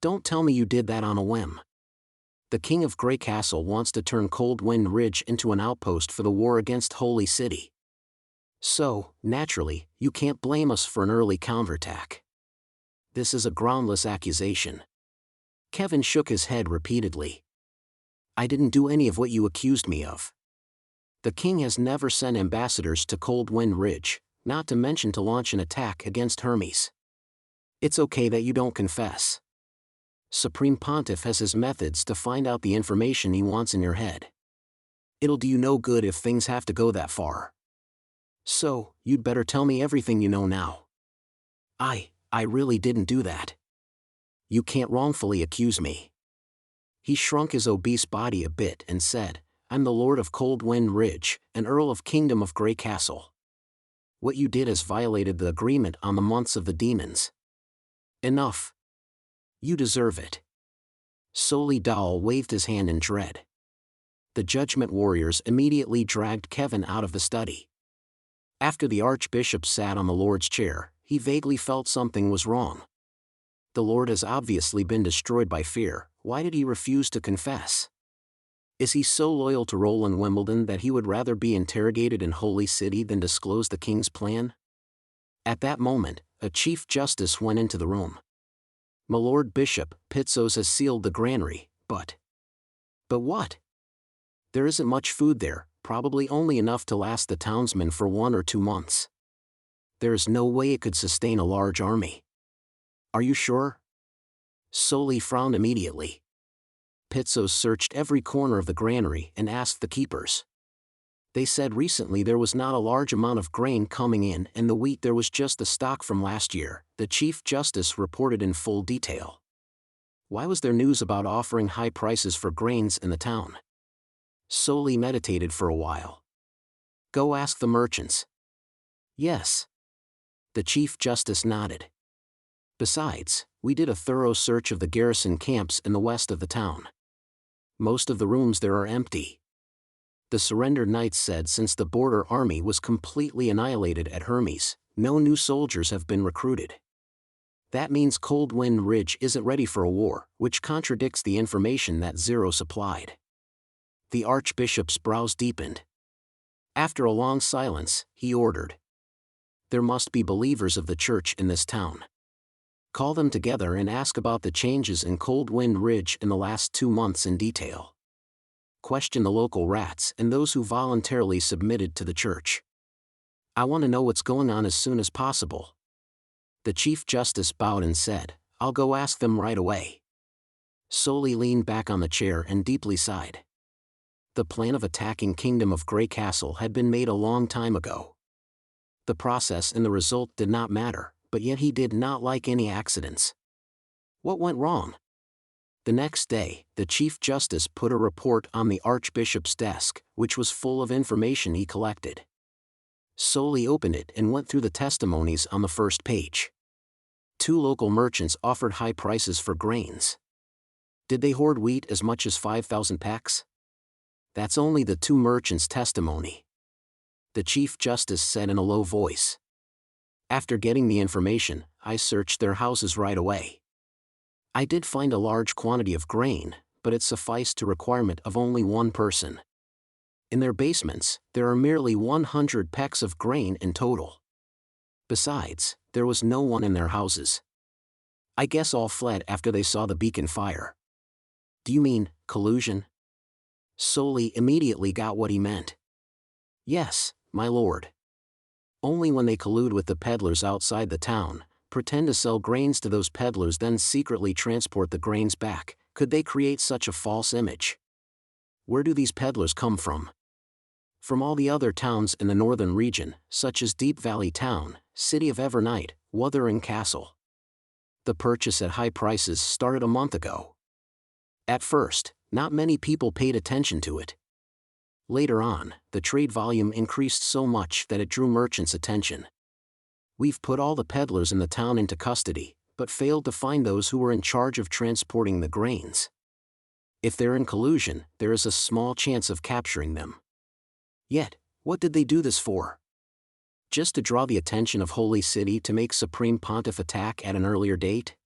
Don't tell me you did that on a whim. The king of Grey Castle wants to turn Coldwind Ridge into an outpost for the war against Holy City. So, naturally, you can't blame us for an early counterattack. This is a groundless accusation. Kevin shook his head repeatedly. I didn't do any of what you accused me of. The king has never sent ambassadors to Coldwind Ridge, not to mention to launch an attack against Hermes. It's okay that you don't confess. Supreme Pontiff has his methods to find out the information he wants in your head. It'll do you no good if things have to go that far. So, you'd better tell me everything you know now. I really didn't do that. You can't wrongfully accuse me. He shrunk his obese body a bit and said, I'm the Lord of Coldwind Ridge, and Earl of Kingdom of Grey Castle. What you did has violated the agreement on the months of the demons. Enough. You deserve it. Soli Dal waved his hand in dread. The Judgment Warriors immediately dragged Kevin out of the study. After the Archbishop sat on the Lord's chair, he vaguely felt something was wrong. The Lord has obviously been destroyed by fear. Why did he refuse to confess? Is he so loyal to Roland Wimbledon that he would rather be interrogated in Holy City than disclose the king's plan? At that moment, a Chief Justice went into the room. My Lord Bishop, Pitsos has sealed the granary, but what? There isn't much food there, probably only enough to last the townsmen for 1 or 2 months. There is no way it could sustain a large army. Are you sure? Soli frowned immediately. Pitsos searched every corner of the granary and asked the keepers. They said recently there was not a large amount of grain coming in and the wheat there was just the stock from last year, the Chief Justice reported in full detail. Why was there news about offering high prices for grains in the town? Soli meditated for a while. Go ask the merchants. Yes. The Chief Justice nodded. Besides, we did a thorough search of the garrison camps in the west of the town. Most of the rooms there are empty. The surrendered knights said since the border army was completely annihilated at Hermes, no new soldiers have been recruited. That means Coldwind Ridge isn't ready for a war, which contradicts the information that Zero supplied. The Archbishop's brows deepened. After a long silence, he ordered. There must be believers of the church in this town. Call them together and ask about the changes in Coldwind Ridge in the last 2 months in detail. Question the local rats and those who voluntarily submitted to the church. I want to know what's going on as soon as possible. The Chief Justice bowed and said, I'll go ask them right away. Soli leaned back on the chair and deeply sighed. The plan of attacking Kingdom of Grey Castle had been made a long time ago. The process and the result did not matter, but yet he did not like any accidents. What went wrong? The next day, the Chief Justice put a report on the Archbishop's desk, which was full of information he collected. Soli opened it and went through the testimonies on the first page. 2 local merchants offered high prices for grains. Did they hoard wheat as much as 5,000 pecks? That's only the 2 merchants' testimony. The Chief Justice said in a low voice. After getting the information, I searched their houses right away. I did find a large quantity of grain, but it sufficed to requirement of only 1 person. In their basements, there are merely 100 pecks of grain in total. Besides, there was no one in their houses. I guess all fled after they saw the beacon fire. Do you mean collusion? Soli immediately got what he meant. Yes, my lord. Only when they collude with the peddlers outside the town, pretend to sell grains to those peddlers then secretly transport the grains back, could they create such a false image. Where do these peddlers come from? From all the other towns in the northern region, such as Deep Valley Town, City of Evernight, Wavering Castle. The purchase at high prices started a month ago. At first, not many people paid attention to it. Later on, the trade volume increased so much that it drew merchants' attention. We've put all the peddlers in the town into custody, but failed to find those who were in charge of transporting the grains. If they're in collusion, there is a small chance of capturing them. Yet, what did they do this for? Just to draw the attention of Holy City to make Supreme Pontiff attack at an earlier date?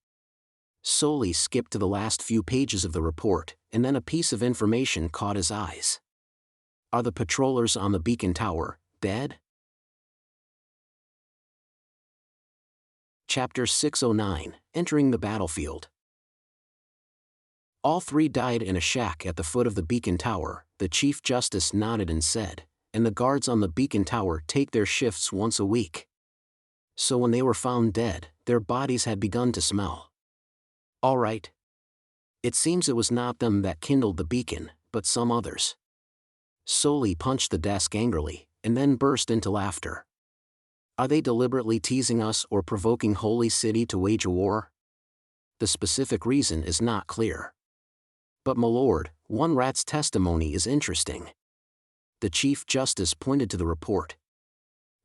Solely skipped to the last few pages of the report, and then a piece of information caught his eyes. Are the patrollers on the beacon tower dead? Chapter 609, Entering the Battlefield. All three died in a shack at the foot of the beacon tower, the Chief Justice nodded and said, and the guards on the beacon tower take their shifts once a week. So when they were found dead, their bodies had begun to smell. All right. It seems it was not them that kindled the beacon, but some others. Solely punched the desk angrily, and then burst into laughter. Are they deliberately teasing us or provoking Holy City to wage a war? The specific reason is not clear. But my lord, one rat's testimony is interesting. The Chief Justice pointed to the report.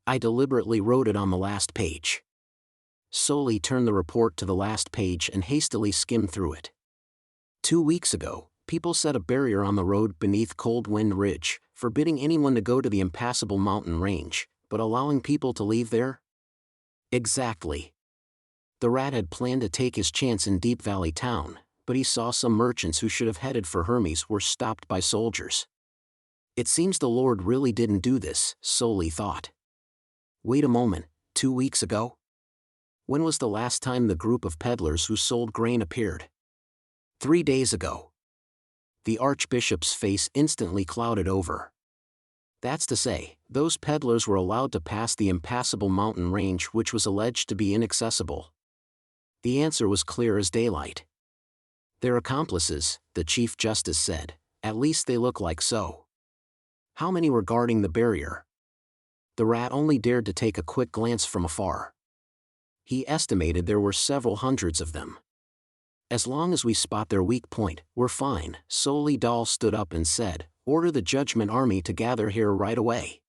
I deliberately wrote it on the last page. Solely turned the report to the last page and hastily skimmed through it. 2 weeks ago, people set a barrier on the road beneath Coldwind Ridge, forbidding anyone to go to the impassable mountain range, but allowing people to leave there? Exactly. The rat had planned to take his chance in Deep Valley Town, but he saw some merchants who should have headed for Hermes were stopped by soldiers. It seems the Lord really didn't do this, Solely thought. Wait a moment, 2 weeks ago? When was the last time the group of peddlers who sold grain appeared? 3 days ago. The Archbishop's face instantly clouded over. That's to say, those peddlers were allowed to pass the impassable mountain range which was alleged to be inaccessible. The answer was clear as daylight. They're accomplices, the Chief Justice said, at least they look like so. How many were guarding the barrier? The rat only dared to take a quick glance from afar. He estimated there were several hundreds of them. As long as we spot their weak point, we're fine. Solely Dahl stood up and said, order the Judgment Army to gather here right away.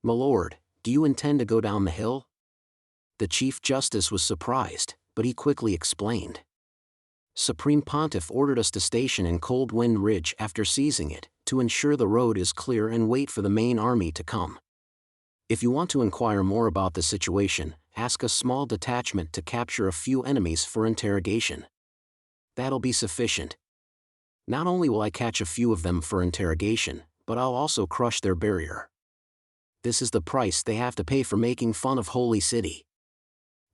My lord, do you intend to go down the hill? The Chief Justice was surprised, but he quickly explained. Supreme Pontiff ordered us to station in Coldwind Ridge after seizing it, to ensure the road is clear and wait for the main army to come. If you want to inquire more about the situation, ask a small detachment to capture a few enemies for interrogation. That'll be sufficient. Not only will I catch a few of them for interrogation, but I'll also crush their barrier. This is the price they have to pay for making fun of Holy City.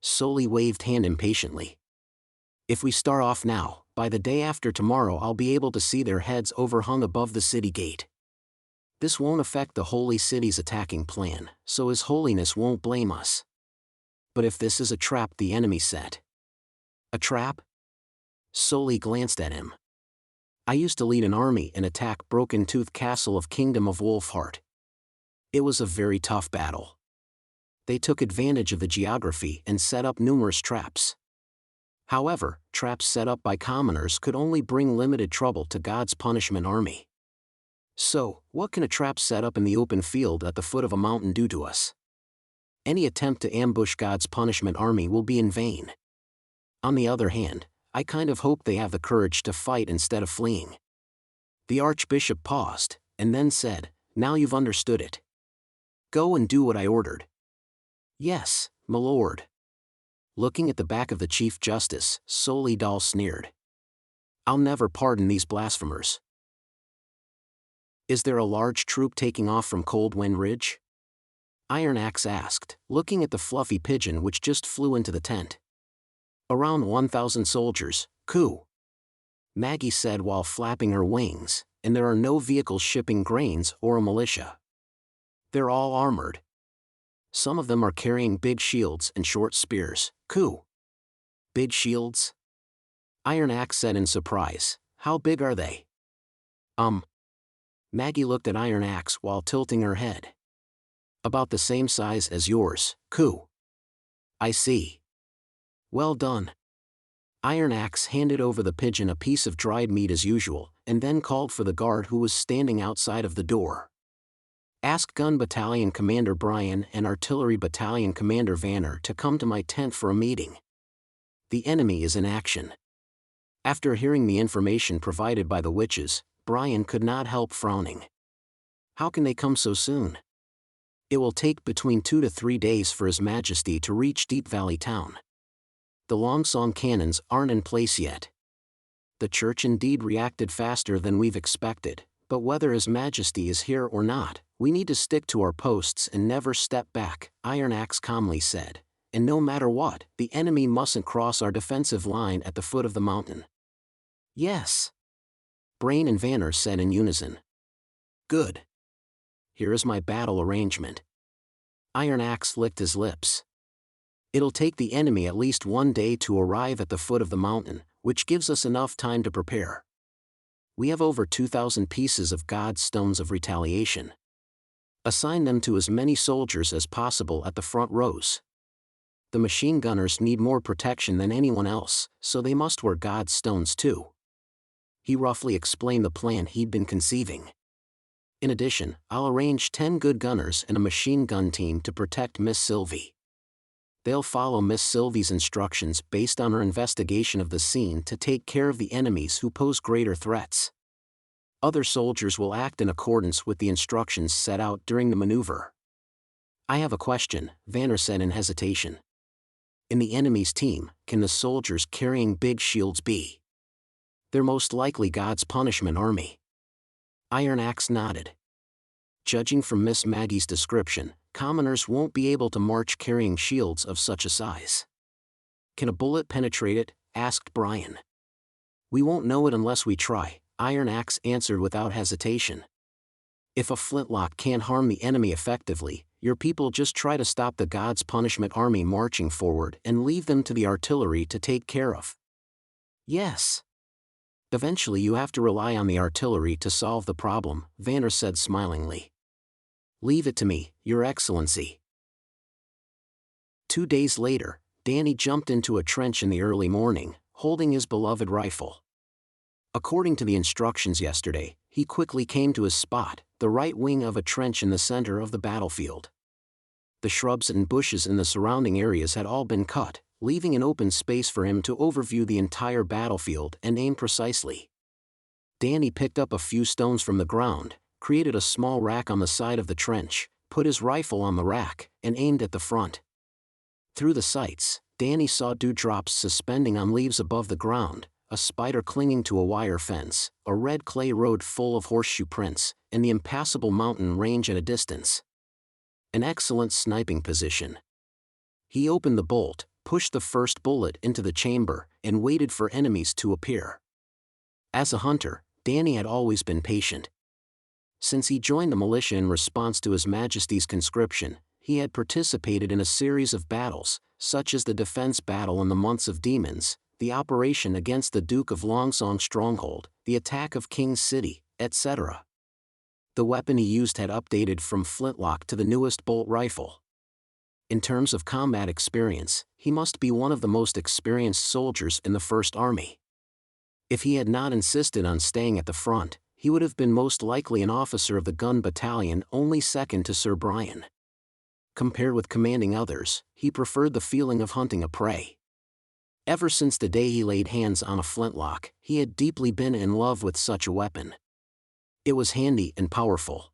Solely waved hand impatiently. If we start off now, by the day after tomorrow I'll be able to see their heads overhung above the city gate. This won't affect the Holy City's attacking plan, so His Holiness won't blame us. But if this is a trap the enemy set. A trap? Solely glanced at him. I used to lead an army and attack Broken Tooth Castle of Kingdom of Wolfheart. It was a very tough battle. They took advantage of the geography and set up numerous traps. However, traps set up by commoners could only bring limited trouble to God's punishment army. So, what can a trap set up in the open field at the foot of a mountain do to us? Any attempt to ambush God's punishment army will be in vain. On the other hand, I kind of hope they have the courage to fight instead of fleeing. The Archbishop paused, and then said, now you've understood it. Go and do what I ordered. Yes, my lord. Looking at the back of the Chief Justice, Solely Dahl sneered. I'll never pardon these blasphemers. Is there a large troop taking off from Coldwind Ridge? Iron Axe asked, looking at the fluffy pigeon which just flew into the tent. Around 1,000 soldiers, Coo. Maggie said while flapping her wings, and there are no vehicles shipping grains or a militia. They're all armored. Some of them are carrying big shields and short spears, Coo. Big shields? Iron Axe said in surprise, how big are they? Maggie looked at Iron Axe while tilting her head. About the same size as yours, Coo. I see. Well done. Iron Axe handed over the pigeon a piece of dried meat as usual, and then called for the guard who was standing outside of the door. Ask Gun Battalion Commander Bryan and Artillery Battalion Commander Vanner to come to my tent for a meeting. The enemy is in action. After hearing the information provided by the witches, Brian could not help frowning. How can they come so soon? It will take between 2 to 3 days for His Majesty to reach Deep Valley Town. The Longsong cannons aren't in place yet. The church indeed reacted faster than we've expected, but whether His Majesty is here or not, we need to stick to our posts and never step back, Iron Axe calmly said. And no matter what, the enemy mustn't cross our defensive line at the foot of the mountain. Yes. Brain and Vanner said in unison. Good. Here is my battle arrangement. Iron Axe licked his lips. It'll take the enemy at least 1 day to arrive at the foot of the mountain, which gives us enough time to prepare. We have over 2,000 pieces of God's stones of retaliation. Assign them to as many soldiers as possible at the front rows. The machine gunners need more protection than anyone else, so they must wear God's stones too. He roughly explained the plan he'd been conceiving. In addition, I'll arrange 10 good gunners and a machine gun team to protect Miss Sylvie. They'll follow Miss Sylvie's instructions based on her investigation of the scene to take care of the enemies who pose greater threats. Other soldiers will act in accordance with the instructions set out during the maneuver. I have a question, Vanner said in hesitation. In the enemy's team, can the soldiers carrying big shields be? They're most likely God's punishment army. Iron Axe nodded. Judging from Miss Maggie's description, commoners won't be able to march carrying shields of such a size. Can a bullet penetrate it? Asked Brian. We won't know it unless we try, Iron Axe answered without hesitation. If a flintlock can't harm the enemy effectively, your people just try to stop the God's punishment army marching forward and leave them to the artillery to take care of. Yes. Eventually you have to rely on the artillery to solve the problem, Vanner said smilingly. Leave it to me, Your Excellency. 2 days later, Danny jumped into a trench in the early morning, holding his beloved rifle. According to the instructions yesterday, he quickly came to his spot, the right wing of a trench in the center of the battlefield. The shrubs and bushes in the surrounding areas had all been cut, leaving an open space for him to overview the entire battlefield and aim precisely. Danny picked up a few stones from the ground, created a small rack on the side of the trench, put his rifle on the rack, and aimed at the front. Through the sights, Danny saw dewdrops suspending on leaves above the ground, a spider clinging to a wire fence, a red clay road full of horseshoe prints, and the impassable mountain range at a distance. An excellent sniping position. He opened the bolt, pushed the first bullet into the chamber, and waited for enemies to appear. As a hunter, Danny had always been patient. Since he joined the militia in response to His Majesty's conscription, he had participated in a series of battles, such as the defense battle in the Months of Demons, the operation against the Duke of Longsong's stronghold, the attack of King's City, etc. The weapon he used had updated from flintlock to the newest bolt rifle. In terms of combat experience, he must be one of the most experienced soldiers in the First Army. If he had not insisted on staying at the front, he would have been most likely an officer of the gun battalion, only second to Sir Brian. Compared with commanding others, he preferred the feeling of hunting a prey. Ever since the day he laid hands on a flintlock, he had deeply been in love with such a weapon. It was handy and powerful.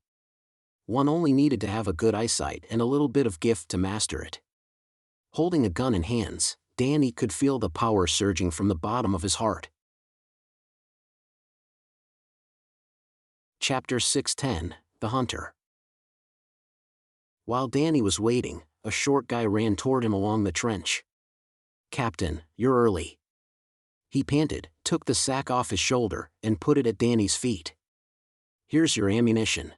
One only needed to have a good eyesight and a little bit of gift to master it. Holding a gun in hands, Danny could feel the power surging from the bottom of his heart. Chapter 610, The Hunter. While Danny was waiting, a short guy ran toward him along the trench. "Captain, you're early." He panted, took the sack off his shoulder, and put it at Danny's feet. "Here's your ammunition.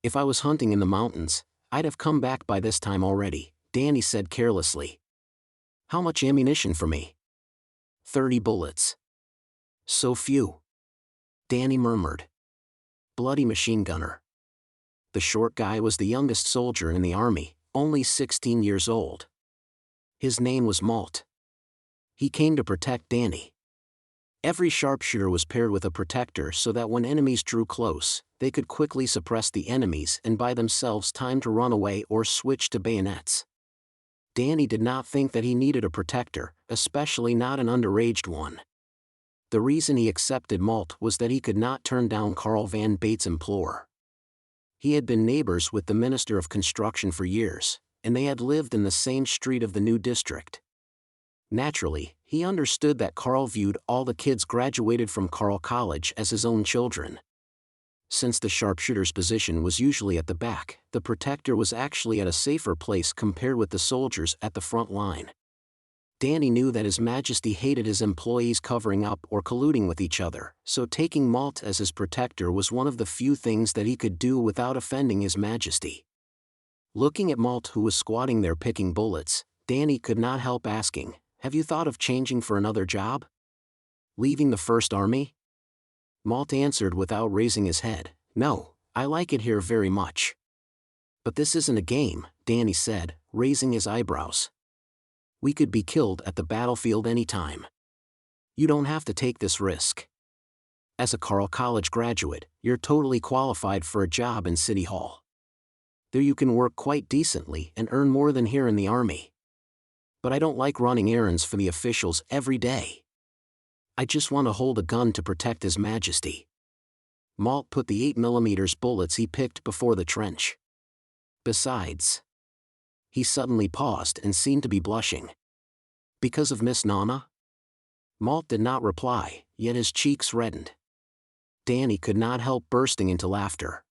If I was hunting in the mountains, I'd have come back by this time already," Danny said carelessly. "How much ammunition for me?" 30 bullets. "So few," Danny murmured. Bloody machine gunner. The short guy was the youngest soldier in the army, only 16 years old. His name was Malt. He came to protect Danny. Every sharpshooter was paired with a protector so that when enemies drew close, they could quickly suppress the enemies and buy themselves time to run away or switch to bayonets. Danny did not think that he needed a protector, especially not an underaged one. The reason he accepted Malt was that he could not turn down Carl Van Bate's implore. He had been neighbors with the Minister of Construction for years, and they had lived in the same street of the new district. Naturally, he understood that Carl viewed all the kids graduated from Carl College as his own children. Since the sharpshooter's position was usually at the back, the protector was actually at a safer place compared with the soldiers at the front line. Danny knew that His Majesty hated his employees covering up or colluding with each other, so taking Malt as his protector was one of the few things that he could do without offending His Majesty. Looking at Malt, who was squatting there picking bullets, Danny could not help asking, "Have you thought of changing for another job? Leaving the First Army?" Malt answered without raising his head, "No, I like it here very much." "But this isn't a game," Danny said, raising his eyebrows. "We could be killed at the battlefield any time. You don't have to take this risk. As a Carl College graduate, you're totally qualified for a job in City Hall. There you can work quite decently and earn more than here in the Army. But I don't like running errands for the officials every day. I just want to hold a gun to protect His Majesty." Malt put the 8mm bullets he picked before the trench. "Besides..." He suddenly paused and seemed to be blushing. "Because of Miss Nana?" Malt did not reply, yet his cheeks reddened. Danny could not help bursting into laughter.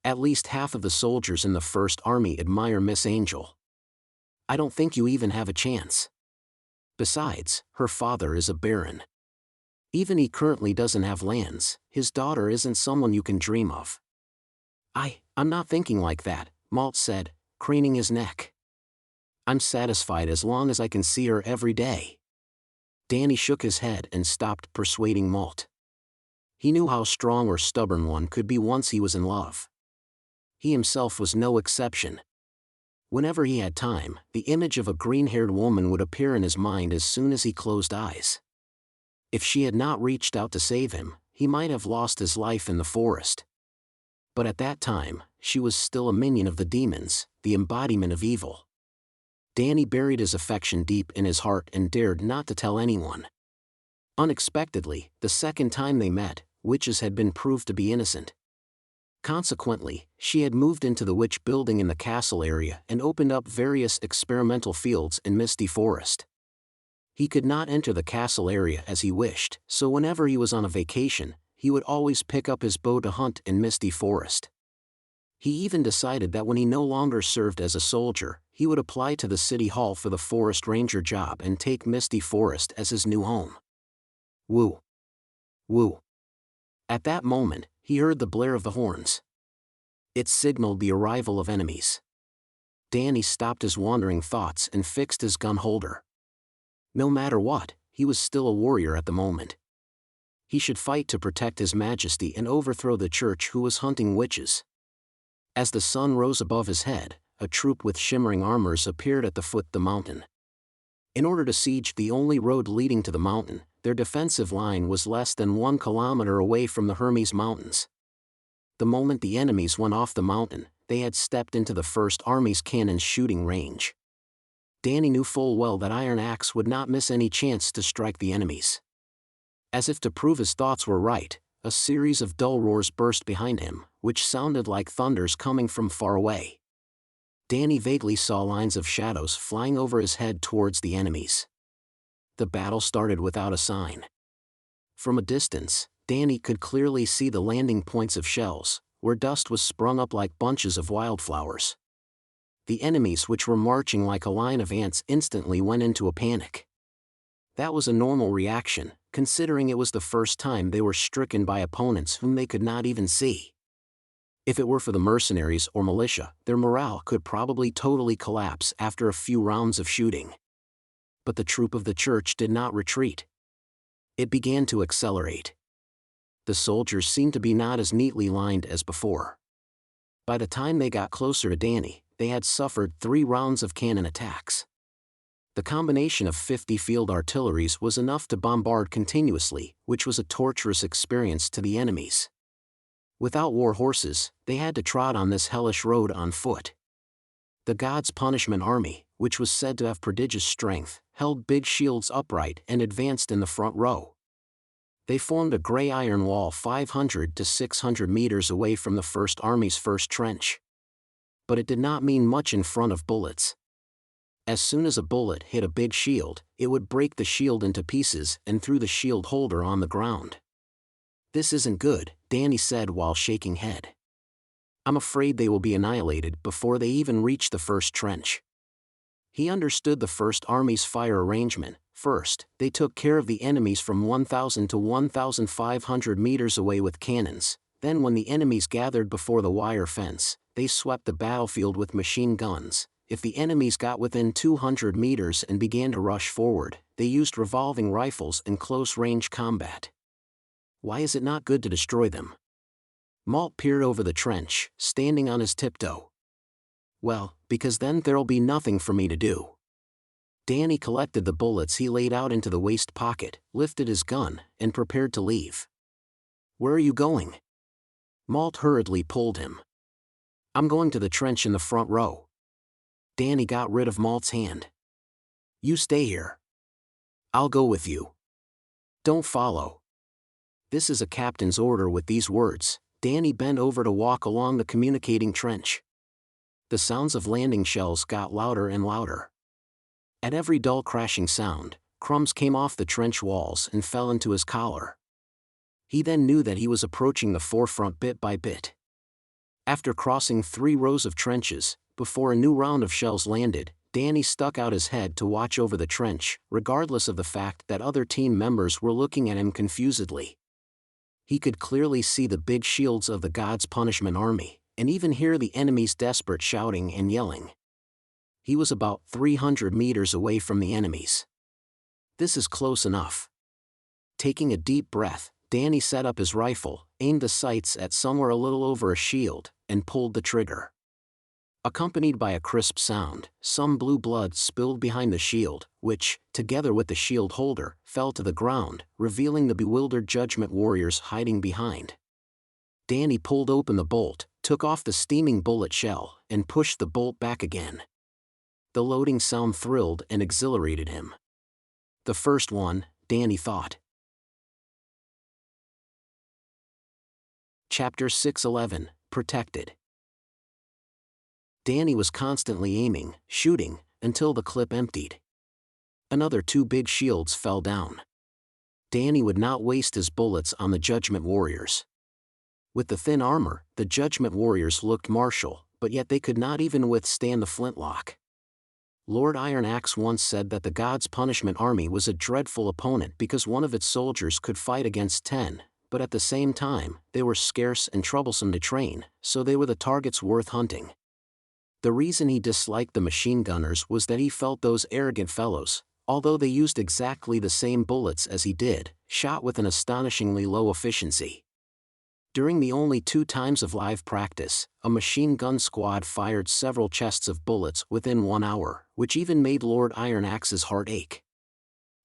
"At least half of the soldiers in the First Army admire Miss Angel. I don't think you even have a chance. Besides, her father is a baron. Even he currently doesn't have lands. His daughter isn't someone you can dream of." I'm not thinking like that," Malt said, craning his neck. "I'm satisfied as long as I can see her every day." Danny shook his head and stopped persuading Malt. He knew how strong or stubborn one could be once he was in love. He himself was no exception. Whenever he had time, the image of a green-haired woman would appear in his mind as soon as he closed eyes. If she had not reached out to save him, he might have lost his life in the forest. But at that time, she was still a minion of the demons, the embodiment of evil. Danny buried his affection deep in his heart and dared not to tell anyone. Unexpectedly, the second time they met, witches had been proved to be innocent. Consequently, she had moved into the witch building in the castle area and opened up various experimental fields in Misty Forest. He could not enter the castle area as he wished, so whenever he was on a vacation, he would always pick up his bow to hunt in Misty Forest. He even decided that when he no longer served as a soldier, he would apply to the City Hall for the forest ranger job and take Misty Forest as his new home. Woo! Woo! At that moment, he heard the blare of the horns. It signaled the arrival of enemies. Danny stopped his wandering thoughts and fixed his gun holder. No matter what, he was still a warrior at the moment. He should fight to protect His Majesty and overthrow the church who was hunting witches. As the sun rose above his head, a troop with shimmering armors appeared at the foot of the mountain. In order to siege the only road leading to the mountain, their defensive line was less than 1 kilometer away from the Hermes Mountains. The moment the enemies went off the mountain, they had stepped into the First Army's cannon's shooting range. Danny knew full well that Iron Axe would not miss any chance to strike the enemies. As if to prove his thoughts were right, a series of dull roars burst behind him, which sounded like thunders coming from far away. Danny vaguely saw lines of shadows flying over his head towards the enemies. The battle started without a sign. From a distance, Danny could clearly see the landing points of shells, where dust was sprung up like bunches of wildflowers. The enemies, which were marching like a line of ants, instantly went into a panic. That was a normal reaction, considering it was the first time they were stricken by opponents whom they could not even see. If it were for the mercenaries or militia, their morale could probably totally collapse after a few rounds of shooting. But the troop of the church did not retreat. It began to accelerate. The soldiers seemed to be not as neatly lined as before. By the time they got closer to Danny, they had suffered 3 rounds of cannon attacks. The combination of 50 field artilleries was enough to bombard continuously, which was a torturous experience to the enemies. Without war horses, they had to trot on this hellish road on foot. The God's Punishment Army, which was said to have prodigious strength, held big shields upright and advanced in the front row. They formed a gray iron wall 500 to 600 meters away from the First Army's first trench. But it did not mean much in front of bullets. As soon as a bullet hit a big shield, it would break the shield into pieces and threw the shield holder on the ground. "This isn't good," Danny said while shaking head. "I'm afraid they will be annihilated before they even reach the first trench." He understood the First Army's fire arrangement. First, they took care of the enemies from 1,000 to 1,500 meters away with cannons. Then when the enemies gathered before the wire fence, they swept the battlefield with machine guns. If the enemies got within 200 meters and began to rush forward, they used revolving rifles in close-range combat. Why is it not good to destroy them? Malt peered over the trench, standing on his tiptoe. "Well, because then there'll be nothing for me to do." Danny collected the bullets he laid out into the waist pocket, lifted his gun, and prepared to leave. "Where are you going?" Malt hurriedly pulled him. "I'm going to the trench in the front row." Danny got rid of Malt's hand. "You stay here. I'll go with you. Don't follow." "This is a captain's order." With these words, Danny bent over to walk along the communicating trench. The sounds of landing shells got louder and louder. At every dull crashing sound, crumbs came off the trench walls and fell into his collar. He then knew that he was approaching the forefront bit by bit. After crossing 3 rows of trenches, before a new round of shells landed, Danny stuck out his head to watch over the trench, regardless of the fact that other team members were looking at him confusedly. He could clearly see the big shields of the God's Punishment Army, and even hear the enemy's desperate shouting and yelling. He was about 300 meters away from the enemies. This is close enough. Taking a deep breath, Danny set up his rifle, aimed the sights at somewhere a little over a shield, and pulled the trigger. Accompanied by a crisp sound, some blue blood spilled behind the shield, which, together with the shield holder, fell to the ground, revealing the bewildered Judgment warriors hiding behind. Danny pulled open the bolt, took off the steaming bullet shell, and pushed the bolt back again. The loading sound thrilled and exhilarated him. The first one, Danny thought. Chapter 611, Protected. Danny was constantly aiming, shooting, until the clip emptied. Another 2 big shields fell down. Danny would not waste his bullets on the Judgment warriors. With the thin armor, the Judgment warriors looked martial, but yet they could not even withstand the flintlock. Lord Iron Axe once said that the God's Punishment Army was a dreadful opponent because one of its soldiers could fight against 10, but at the same time, they were scarce and troublesome to train, so they were the targets worth hunting. The reason he disliked the machine gunners was that he felt those arrogant fellows, although they used exactly the same bullets as he did, shot with an astonishingly low efficiency. During the only 2 times of live practice, a machine gun squad fired several chests of bullets within 1 hour, which even made Lord Iron Axe's heart ache.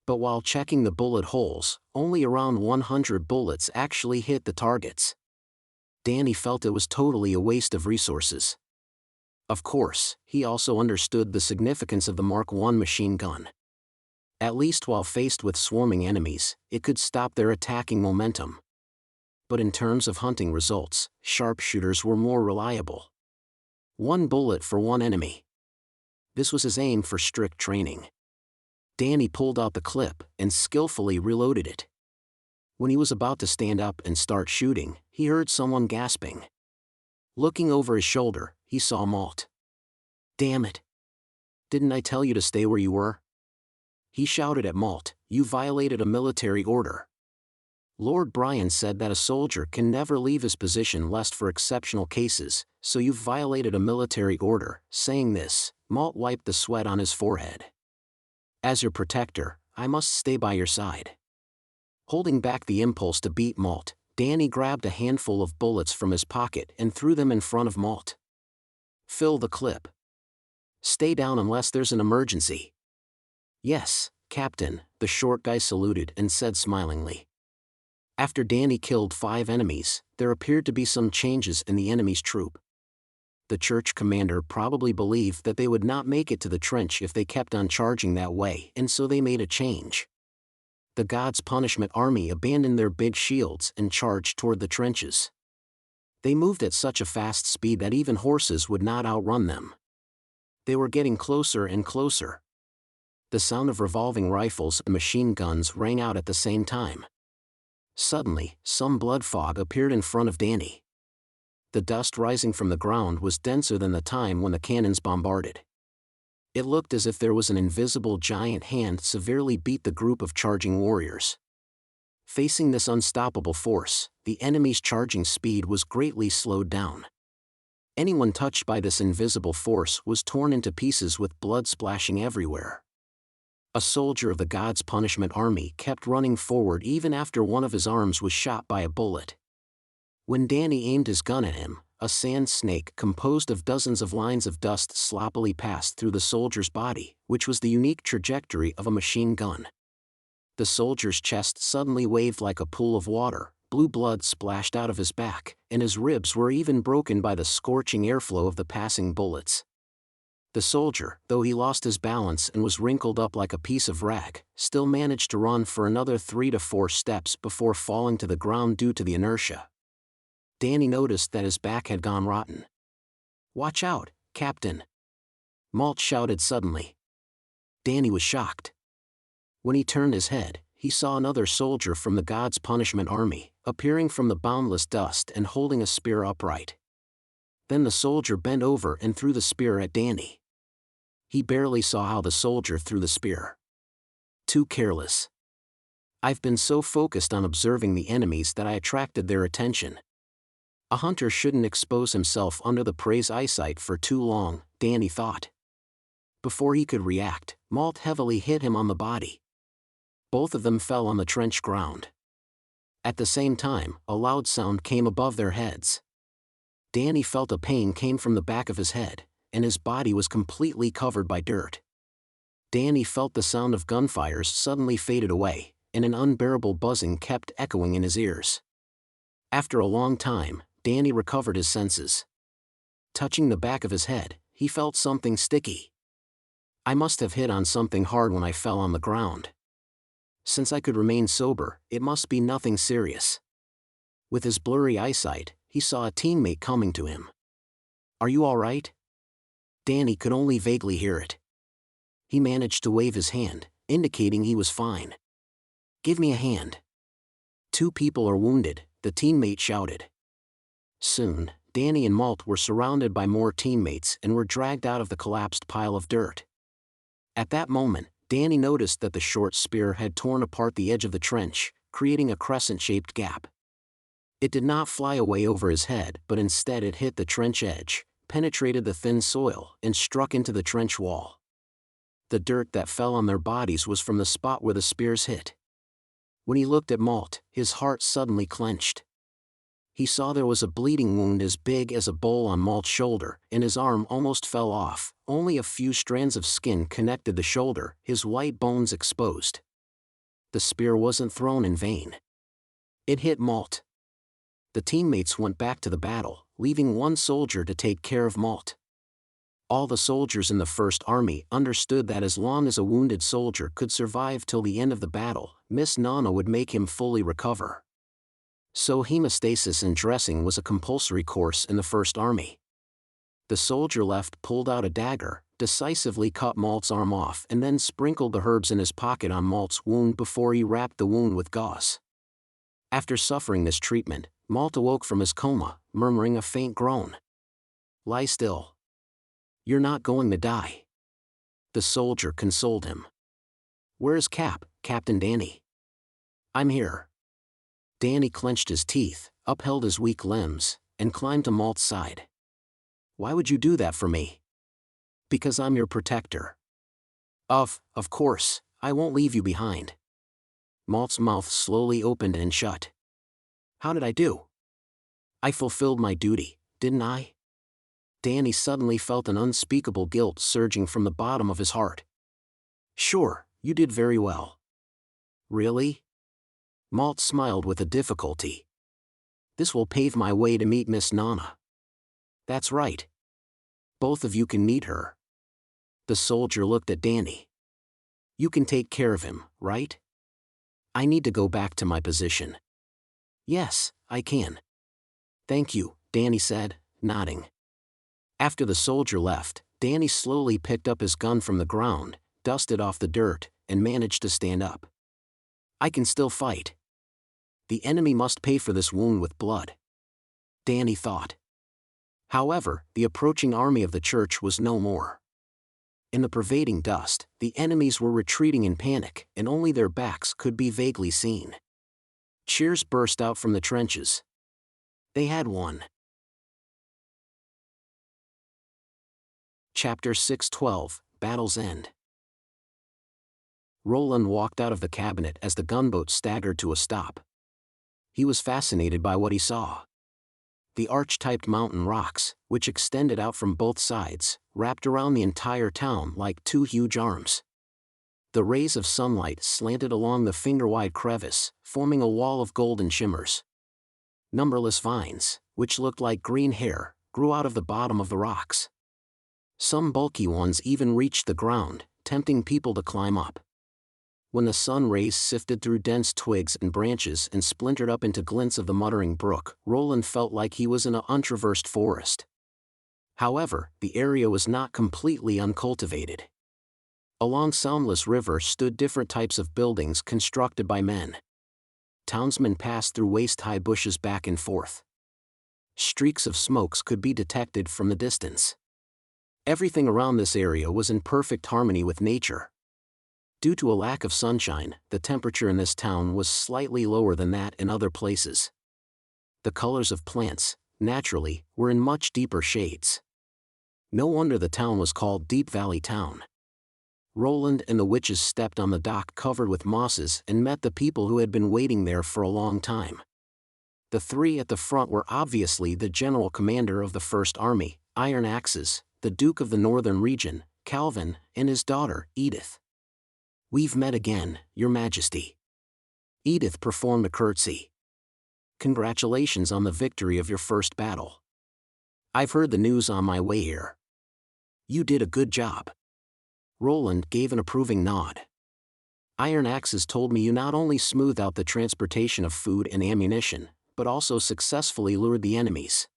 But while checking the bullet holes, only around 100 bullets actually hit the targets. Danny felt it was totally a waste of resources. Of course, he also understood the significance of the Mark I machine gun. At least while faced with swarming enemies, it could stop their attacking momentum. But in terms of hunting results, sharpshooters were more reliable. 1 bullet for 1 enemy. This was his aim for strict training. Danny pulled out the clip and skillfully reloaded it. When he was about to stand up and start shooting, he heard someone gasping. Looking over his shoulder, he saw Malt. "Damn it! Didn't I tell you to stay where you were?" He shouted at Malt, "You violated a military order." Lord Brian said that a soldier can never leave his position lest for exceptional cases, so you've violated a military order. Saying this, Malt wiped the sweat on his forehead. "As your protector, I must stay by your side." Holding back the impulse to beat Malt, Danny grabbed a handful of bullets from his pocket and threw them in front of Malt. "Fill the clip. Stay down unless there's an emergency." "Yes, Captain," the short guy saluted and said smilingly. After Danny killed 5 enemies, there appeared to be some changes in the enemy's troop. The church commander probably believed that they would not make it to the trench if they kept on charging that way, and so they made a change. The God's Punishment Army abandoned their big shields and charged toward the trenches. They moved at such a fast speed that even horses would not outrun them. They were getting closer and closer. The sound of revolving rifles and machine guns rang out at the same time. Suddenly, some blood fog appeared in front of Danny. The dust rising from the ground was denser than the time when the cannons bombarded. It looked as if there was an invisible giant hand severely beat the group of charging warriors. Facing this unstoppable force, the enemy's charging speed was greatly slowed down. Anyone touched by this invisible force was torn into pieces with blood splashing everywhere. A soldier of the God's Punishment Army kept running forward even after one of his arms was shot by a bullet. When Danny aimed his gun at him, a sand snake composed of dozens of lines of dust sloppily passed through the soldier's body, which was the unique trajectory of a machine gun. The soldier's chest suddenly waved like a pool of water, blue blood splashed out of his back, and his ribs were even broken by the scorching airflow of the passing bullets. The soldier, though he lost his balance and was wrinkled up like a piece of rag, still managed to run for another 3 to 4 steps before falling to the ground due to the inertia. Danny noticed that his back had gone rotten. "Watch out, Captain!" Malt shouted suddenly. Danny was shocked. When he turned his head, he saw another soldier from the God's Punishment Army, appearing from the boundless dust and holding a spear upright. Then the soldier bent over and threw the spear at Danny. He barely saw how the soldier threw the spear. Too careless. "I've been so focused on observing the enemies that I attracted their attention. A hunter shouldn't expose himself under the prey's eyesight for too long," Danny thought. Before he could react, Malt heavily hit him on the body. Both of them fell on the trench ground. At the same time, a loud sound came above their heads. Danny felt a pain came from the back of his head, and his body was completely covered by dirt. Danny felt the sound of gunfires suddenly faded away, and an unbearable buzzing kept echoing in his ears. After a long time, Danny recovered his senses. Touching the back of his head, he felt something sticky. "I must have hit on something hard when I fell on the ground. Since I could remain sober, it must be nothing serious." With his blurry eyesight, he saw a teammate coming to him. "Are you all right?" Danny could only vaguely hear it. He managed to wave his hand, indicating he was fine. "Give me a hand." "2 people are wounded," the teammate shouted. Soon, Danny and Malt were surrounded by more teammates and were dragged out of the collapsed pile of dirt. At that moment, Danny noticed that the short spear had torn apart the edge of the trench, creating a crescent-shaped gap. It did not fly away over his head, but instead it hit the trench edge, penetrated the thin soil, and struck into the trench wall. The dirt that fell on their bodies was from the spot where the spears hit. When he looked at Malt, his heart suddenly clenched. He saw there was a bleeding wound as big as a bowl on Malt's shoulder, and his arm almost fell off. Only a few strands of skin connected the shoulder, his white bones exposed. The spear wasn't thrown in vain. It hit Malt. The teammates went back to the battle, leaving one soldier to take care of Malt. All the soldiers in the First Army understood that as long as a wounded soldier could survive till the end of the battle, Miss Nana would make him fully recover. So hemostasis and dressing was a compulsory course in the First Army. The soldier left pulled out a dagger, decisively cut Malt's arm off and then sprinkled the herbs in his pocket on Malt's wound before he wrapped the wound with gauze. After suffering this treatment, Malt awoke from his coma, murmuring a faint groan. "Lie still. You're not going to die." The soldier consoled him. "Where's Captain Danny?" "I'm here." Danny clenched his teeth, upheld his weak limbs, and climbed to Malt's side. "Why would you do that for me?" "Because I'm your protector." Of course, I won't leave you behind." Malt's mouth slowly opened and shut. "How did I do?" "I fulfilled my duty, didn't I?" Danny suddenly felt an unspeakable guilt surging from the bottom of his heart. "Sure, you did very well." "Really?" Malt smiled with a difficulty. "This will pave my way to meet Miss Nana." "That's right. Both of you can meet her." The soldier looked at Danny. "You can take care of him, right?" I need to go back to my position. Yes, I can. Thank you, Danny said, nodding. After the soldier left, Danny slowly picked up his gun from the ground, dusted off the dirt, and managed to stand up. I can still fight. The enemy must pay for this wound with blood, Danny thought. However, the approaching army of the church was no more. In the pervading dust, the enemies were retreating in panic, and only their backs could be vaguely seen. Cheers burst out from the trenches. They had won. Chapter 6:12, Battle's End. Roland walked out of the cabinet as the gunboat staggered to a stop. He was fascinated by what he saw. The arch-typed mountain rocks, which extended out from both sides, wrapped around the entire town like two huge arms. The rays of sunlight slanted along the finger-wide crevice, forming a wall of golden shimmers. Numberless vines, which looked like green hair, grew out of the bottom of the rocks. Some bulky ones even reached the ground, tempting people to climb up. When the sun rays sifted through dense twigs and branches and splintered up into glints of the muttering brook, Roland felt like he was in an untraversed forest. However, the area was not completely uncultivated. Along Soundless River stood different types of buildings constructed by men. Townsmen passed through waist-high bushes back and forth. Streaks of smokes could be detected from the distance. Everything around this area was in perfect harmony with nature. Due to a lack of sunshine, the temperature in this town was slightly lower than that in other places. The colors of plants, naturally, were in much deeper shades. No wonder the town was called Deep Valley Town. Roland and the witches stepped on the dock covered with mosses and met the people who had been waiting there for a long time. The three at the front were obviously the general commander of the First Army, Iron Axes, the Duke of the Northern Region, Calvin, and his daughter, Edith. "We've met again, Your Majesty." Edith performed a curtsy. "Congratulations on the victory of your first battle. I've heard the news on my way here. You did a good job." Roland gave an approving nod. "Iron Axes told me you not only smoothed out the transportation of food and ammunition, but also successfully lured the enemies."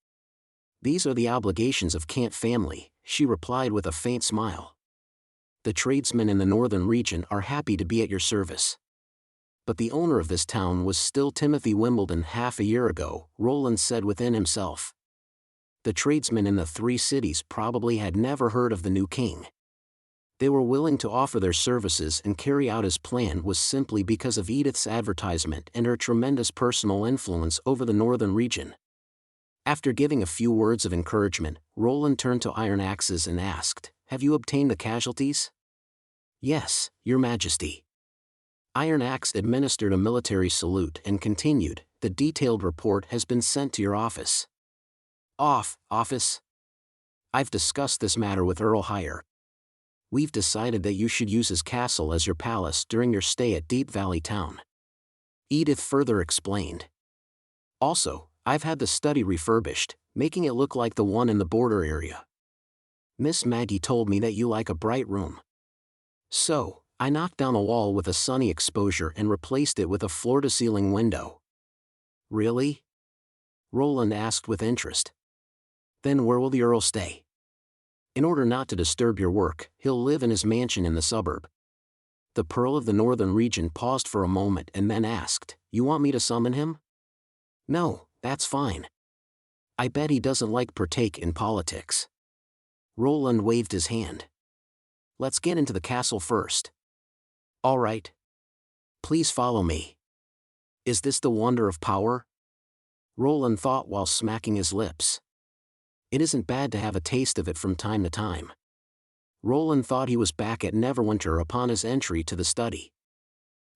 "These are the obligations of Cant family," she replied with a faint smile. "The tradesmen in the northern region are happy to be at your service." "But the owner of this town was still Timothy Wimbledon half a year ago," Roland said within himself. The tradesmen in the three cities probably had never heard of the new king. They were willing to offer their services and carry out his plan was simply because of Edith's advertisement and her tremendous personal influence over the northern region. After giving a few words of encouragement, Roland turned to Iron Axes and asked, "Have you obtained the casualties?" "Yes, Your Majesty." Iron Axe administered a military salute and continued, "The detailed report has been sent to your office." Office? "I've discussed this matter with Earl Hire. We've decided that you should use his castle as your palace during your stay at Deep Valley Town." Edith further explained. "Also, I've had the study refurbished, making it look like the one in the border area. Miss Maggie told me that you like a bright room. So, I knocked down a wall with a sunny exposure and replaced it with a floor-to-ceiling window." "Really?" Roland asked with interest. "Then where will the Earl stay?" "In order not to disturb your work, he'll live in his mansion in the suburb." The Pearl of the Northern Region paused for a moment and then asked, "You want me to summon him?" "No, that's fine. I bet he doesn't like partake in politics." Roland waved his hand. "Let's get into the castle first." "All right. Please follow me." Is this the wonder of power? Roland thought while smacking his lips. It isn't bad to have a taste of it from time to time. Roland thought he was back at Neverwinter upon his entry to the study.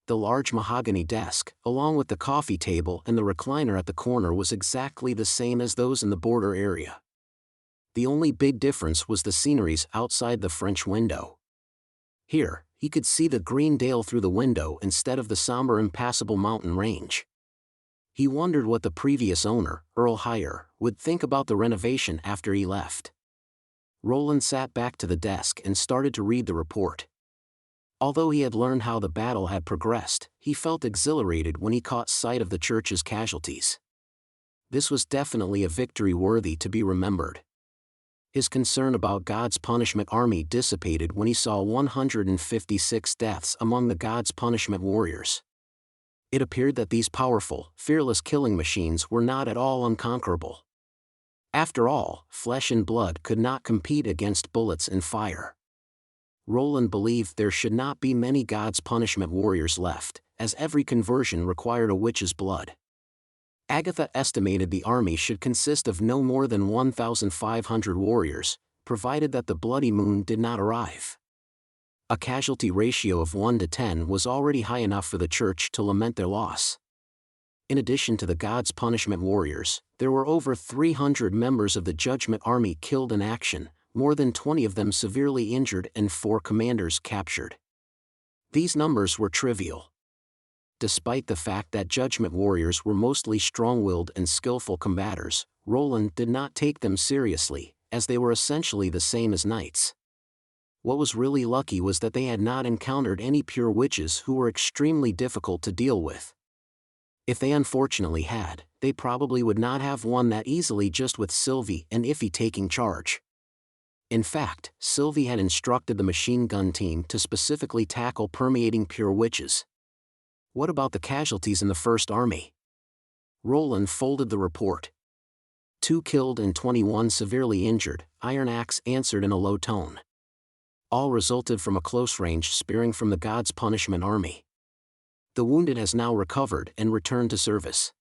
The large mahogany desk, along with the coffee table and the recliner at the corner, was exactly the same as those in the border area. The only big difference was the sceneries outside the French window. Here, he could see the green dale through the window instead of the somber impassable mountain range. He wondered what the previous owner, Earl Hire, would think about the renovation after he left. Roland sat back to the desk and started to read the report. Although he had learned how the battle had progressed, he felt exhilarated when he caught sight of the church's casualties. This was definitely a victory worthy to be remembered. His concern about God's punishment army dissipated when he saw 156 deaths among the God's punishment warriors. It appeared that these powerful, fearless killing machines were not at all unconquerable. After all, flesh and blood could not compete against bullets and fire. Roland believed there should not be many God's punishment warriors left, as every conversion required a witch's blood. Agatha estimated the army should consist of no more than 1,500 warriors, provided that the bloody moon did not arrive. A casualty ratio of 1 to 10 was already high enough for the church to lament their loss. In addition to the God's punishment warriors, there were over 300 members of the Judgment Army killed in action, more than 20 of them severely injured and 4 commanders captured. These numbers were trivial. Despite the fact that Judgment warriors were mostly strong-willed and skillful combatants, Roland did not take them seriously, as they were essentially the same as knights. What was really lucky was that they had not encountered any pure witches who were extremely difficult to deal with. If they unfortunately had, they probably would not have won that easily just with Sylvie and Iffy taking charge. In fact, Sylvie had instructed the machine gun team to specifically tackle permeating pure witches. What about the casualties in the First Army? Roland folded the report. 2 killed and 21 severely injured, Iron Axe answered in a low tone. All resulted from a close-range spearing from the God's punishment army. The wounded has now recovered and returned to service.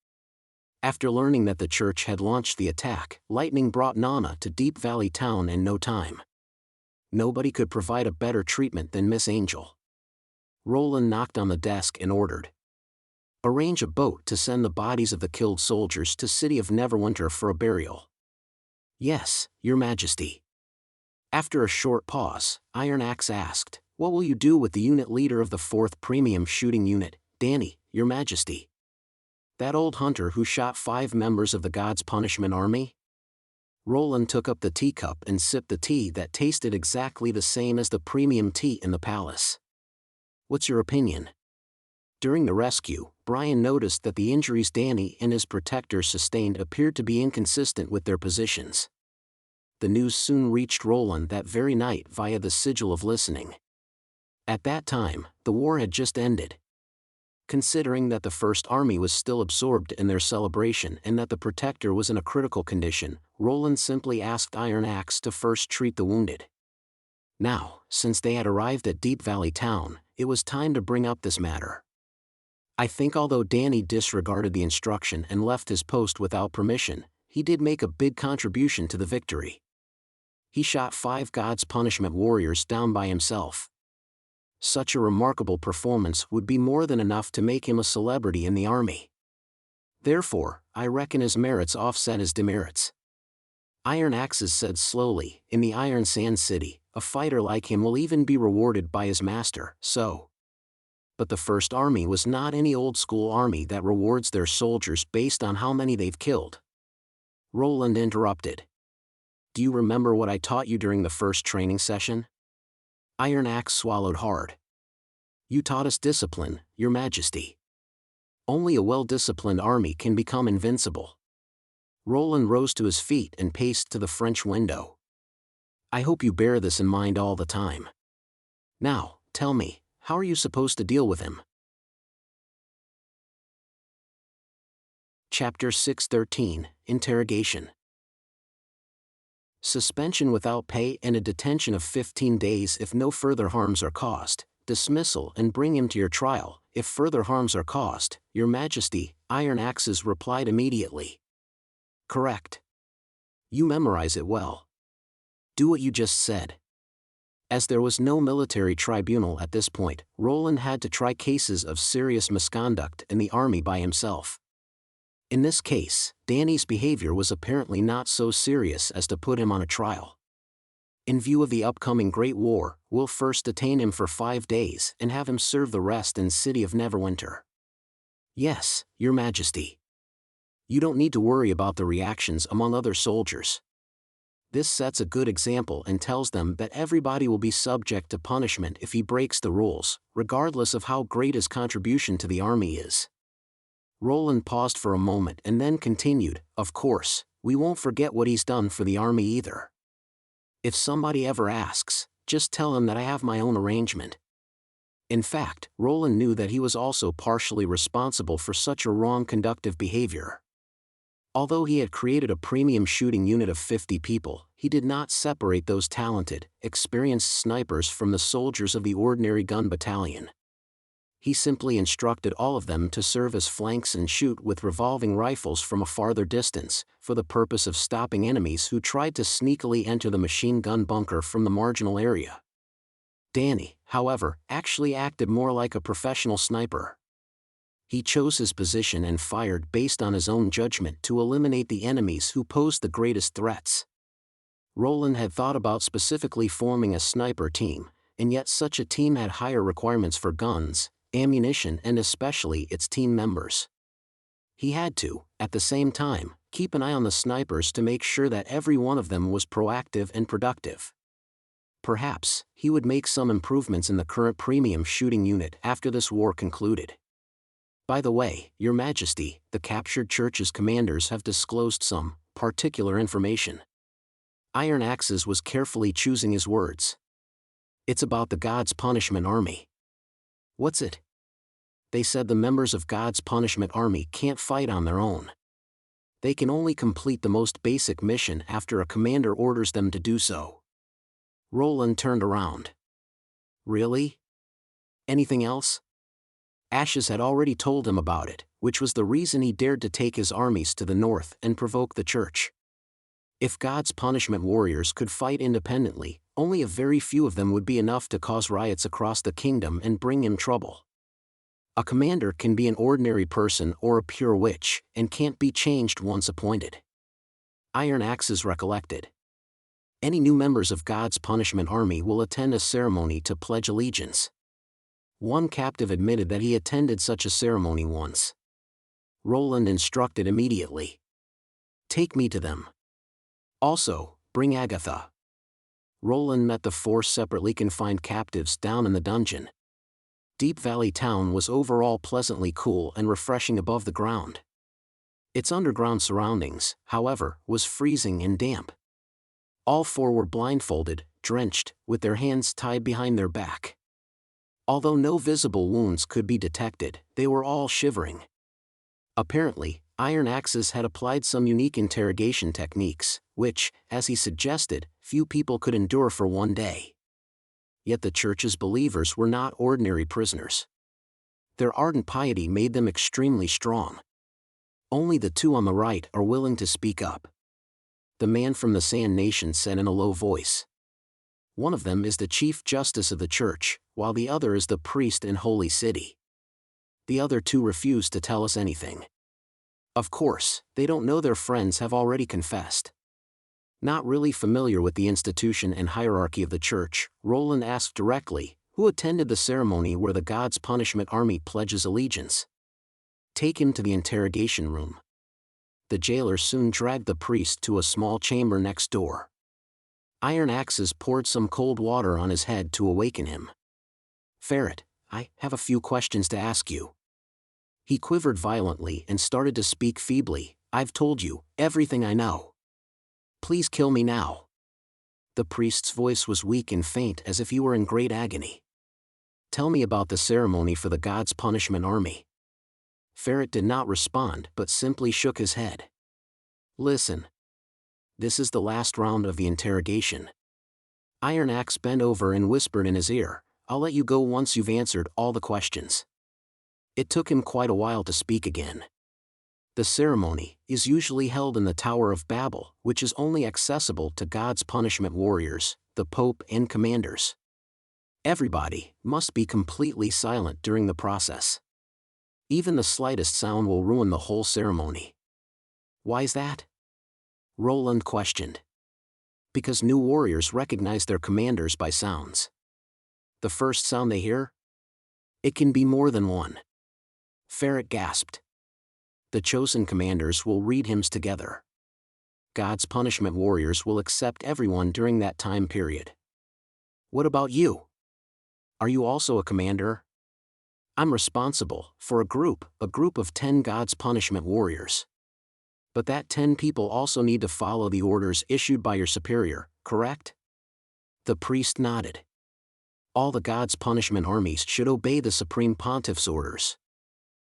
After learning that the church had launched the attack, lightning brought Nana to Deep Valley Town in no time. Nobody could provide a better treatment than Miss Angel. Roland knocked on the desk and ordered, "Arrange a boat to send the bodies of the killed soldiers to City of Neverwinter for a burial." "Yes, Your Majesty." After a short pause, Iron Axe asked, "What will you do with the unit leader of the 4th Premium Shooting Unit, Danny, Your Majesty? That old hunter who shot 5 members of the God's Punishment Army?" Roland took up the teacup and sipped the tea that tasted exactly the same as the premium tea in the palace. "What's your opinion?" During the rescue, Brian noticed that the injuries Danny and his protector sustained appeared to be inconsistent with their positions. The news soon reached Roland that very night via the sigil of listening. At that time, the war had just ended. Considering that the First Army was still absorbed in their celebration and that the protector was in a critical condition, Roland simply asked Iron Axe to first treat the wounded. Now, since they had arrived at Deep Valley Town, it was time to bring up this matter. "I think although Danny disregarded the instruction and left his post without permission, he did make a big contribution to the victory. He shot 5 God's Punishment warriors down by himself. Such a remarkable performance would be more than enough to make him a celebrity in the army. Therefore, I reckon his merits offset his demerits." Iron Axes said slowly, "In the Iron Sand City, a fighter like him will even be rewarded by his master, so." But the First Army was not any old-school army that rewards their soldiers based on how many they've killed. Roland interrupted. "Do you remember what I taught you during the first training session?" Iron Axe swallowed hard. "You taught us discipline, Your Majesty. Only a well-disciplined army can become invincible." Roland rose to his feet and paced to the French window. "I hope you bear this in mind all the time. Now, tell me, how are you supposed to deal with him?" Chapter 613, Interrogation. Suspension without pay and a detention of 15 days if no further harms are caused, dismissal and bring him to your trial, if further harms are caused, Your Majesty, Iron Axes replied immediately. "Correct. You memorize it well. Do what you just said." As there was no military tribunal at this point, Roland had to try cases of serious misconduct in the army by himself. In this case, Danny's behavior was apparently not so serious as to put him on a trial. In view of the upcoming Great War, we'll first detain him for 5 days and have him serve the rest in City of Neverwinter. "Yes, Your Majesty. You don't need to worry about the reactions among other soldiers. This sets a good example and tells them that everybody will be subject to punishment if he breaks the rules, regardless of how great his contribution to the army is. Roland paused for a moment and then continued, "Of course, we won't forget what he's done for the army either. If somebody ever asks, just tell him that I have my own arrangement." In fact, Roland knew that he was also partially responsible for such a wrong conductive behavior. Although he had created a premium shooting unit of 50 people, he did not separate those talented, experienced snipers from the soldiers of the ordinary gun battalion. He simply instructed all of them to serve as flanks and shoot with revolving rifles from a farther distance, for the purpose of stopping enemies who tried to sneakily enter the machine gun bunker from the marginal area. Danny, however, actually acted more like a professional sniper. He chose his position and fired based on his own judgment to eliminate the enemies who posed the greatest threats. Roland had thought about specifically forming a sniper team, and yet such a team had higher requirements for guns, ammunition, and especially its team members. He had to, at the same time, keep an eye on the snipers to make sure that every one of them was proactive and productive. Perhaps, he would make some improvements in the current premium shooting unit after this war concluded. "By the way, Your Majesty, the captured church's commanders have disclosed some particular information." Iron Axes was carefully choosing his words. "It's about the God's Punishment Army." "What's it?" "They said the members of God's Punishment Army can't fight on their own. They can only complete the most basic mission after a commander orders them to do so." Roland turned around. "Really? Anything else?" Ashes had already told him about it, which was the reason he dared to take his armies to the north and provoke the church. If God's punishment warriors could fight independently, only a very few of them would be enough to cause riots across the kingdom and bring him trouble. A commander can be an ordinary person or a pure witch, and can't be changed once appointed. Iron Axes recollected. Any new members of God's Punishment Army will attend a ceremony to pledge allegiance. One captive admitted that he attended such a ceremony once. Roland instructed immediately. "Take me to them. Also, bring Agatha." Roland met the 4 separately confined captives down in the dungeon. Deep Valley Town was overall pleasantly cool and refreshing above the ground. Its underground surroundings, however, was freezing and damp. All 4 were blindfolded, drenched, with their hands tied behind their back. Although no visible wounds could be detected, they were all shivering. Apparently, Iron Axes had applied some unique interrogation techniques, which, as he suggested, few people could endure for one day. Yet the church's believers were not ordinary prisoners. Their ardent piety made them extremely strong. Only the 2 on the right are willing to speak up. The man from the Sand Nation said in a low voice. "One of them is the Chief Justice of the church, while the other is the priest in Holy City. The other 2 refuse to tell us anything. Of course, they don't know their friends have already confessed." Not really familiar with the institution and hierarchy of the church, Roland asked directly, "Who attended the ceremony where the God's Punishment Army pledges allegiance?" "Take him to the interrogation room." The jailer soon dragged the priest to a small chamber next door. Iron Axes poured some cold water on his head to awaken him. "Ferret, I have a few questions to ask you." He quivered violently and started to speak feebly. "I've told you everything I know. Please kill me now." The priest's voice was weak and faint as if he were in great agony. "Tell me about the ceremony for the God's Punishment Army." Ferret did not respond but simply shook his head. "Listen. This is the last round of the interrogation." Iron Axe bent over and whispered in his ear, "I'll let you go once you've answered all the questions." It took him quite a while to speak again. The ceremony is usually held in the Tower of Babel, which is only accessible to God's punishment warriors, the Pope and commanders. Everybody must be completely silent during the process. Even the slightest sound will ruin the whole ceremony. "Why's that?" Roland questioned. "Because new warriors recognize their commanders by sounds. The first sound they hear? It can be more than one." Ferret gasped. "The chosen commanders will read hymns together. God's punishment warriors will accept everyone during that time period. What about you? Are you also a commander? I'm responsible for a group of 10 God's punishment warriors. But that 10 people also need to follow the orders issued by your superior, correct? The priest nodded. All the God's punishment armies should obey the Supreme Pontiff's orders.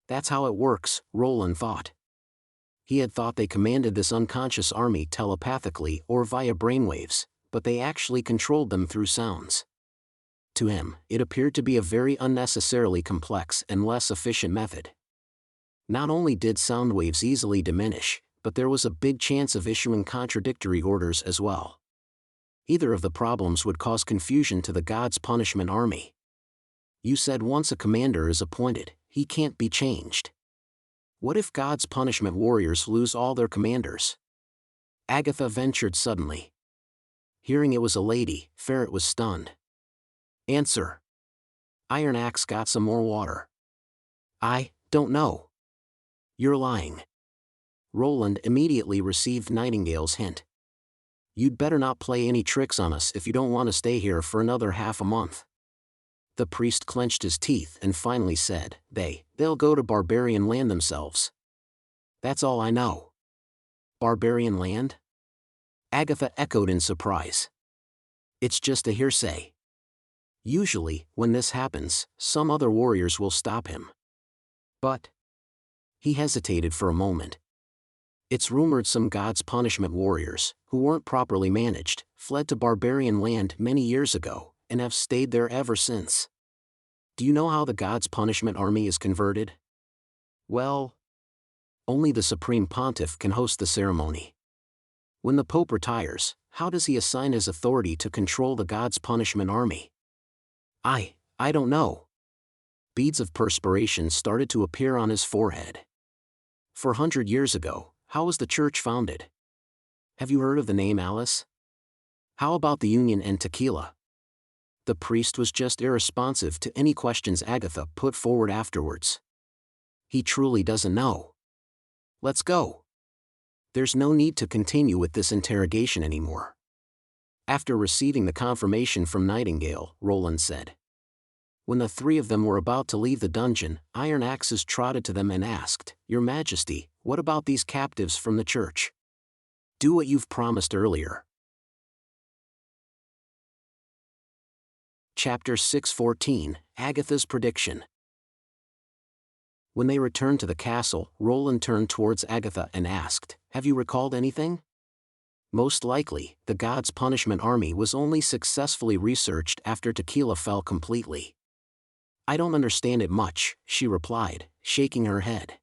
That's how it works, Roland thought. He had thought they commanded this unconscious army telepathically or via brainwaves, but they actually controlled them through sounds. To him, it appeared to be a very unnecessarily complex and less efficient method. Not only did sound waves easily diminish, but there was a big chance of issuing contradictory orders as well. Either of the problems would cause confusion to the God's punishment army. You said once a commander is appointed, he can't be changed. What if God's punishment warriors lose all their commanders? Agatha ventured suddenly. Hearing it was a lady, Ferret was stunned. Answer. Iron Axe got some more water. I don't know. You're lying. Roland immediately received Nightingale's hint. You'd better not play any tricks on us if you don't want to stay here for another half a month. The priest clenched his teeth and finally said, They'll go to barbarian land themselves. That's all I know. Barbarian land? Agatha echoed in surprise. It's just a hearsay. Usually, when this happens, some other warriors will stop him. But he hesitated for a moment. It's rumored some God's punishment warriors, who weren't properly managed, fled to barbarian land many years ago, and have stayed there ever since. Do you know how the God's punishment army is converted? Well, only the Supreme Pontiff can host the ceremony. When the Pope retires, how does he assign his authority to control the God's punishment army? I don't know. Beads of perspiration started to appear on his forehead. 400 years ago, how was the church founded? Have you heard of the name Alice? How about the Union and tequila? The priest was just irresponsive to any questions Agatha put forward afterwards. He truly doesn't know. Let's go. There's no need to continue with this interrogation anymore. After receiving the confirmation from Nightingale, Roland said. When the three of them were about to leave the dungeon, Iron Axes trotted to them and asked, Your Majesty, what about these captives from the church? Do what you've promised earlier. Chapter 6:14, Agatha's Prediction. When they returned to the castle, Roland turned towards Agatha and asked, Have you recalled anything? Most likely, the God's punishment army was only successfully researched after tequila fell completely. I don't understand it much, she replied, shaking her head.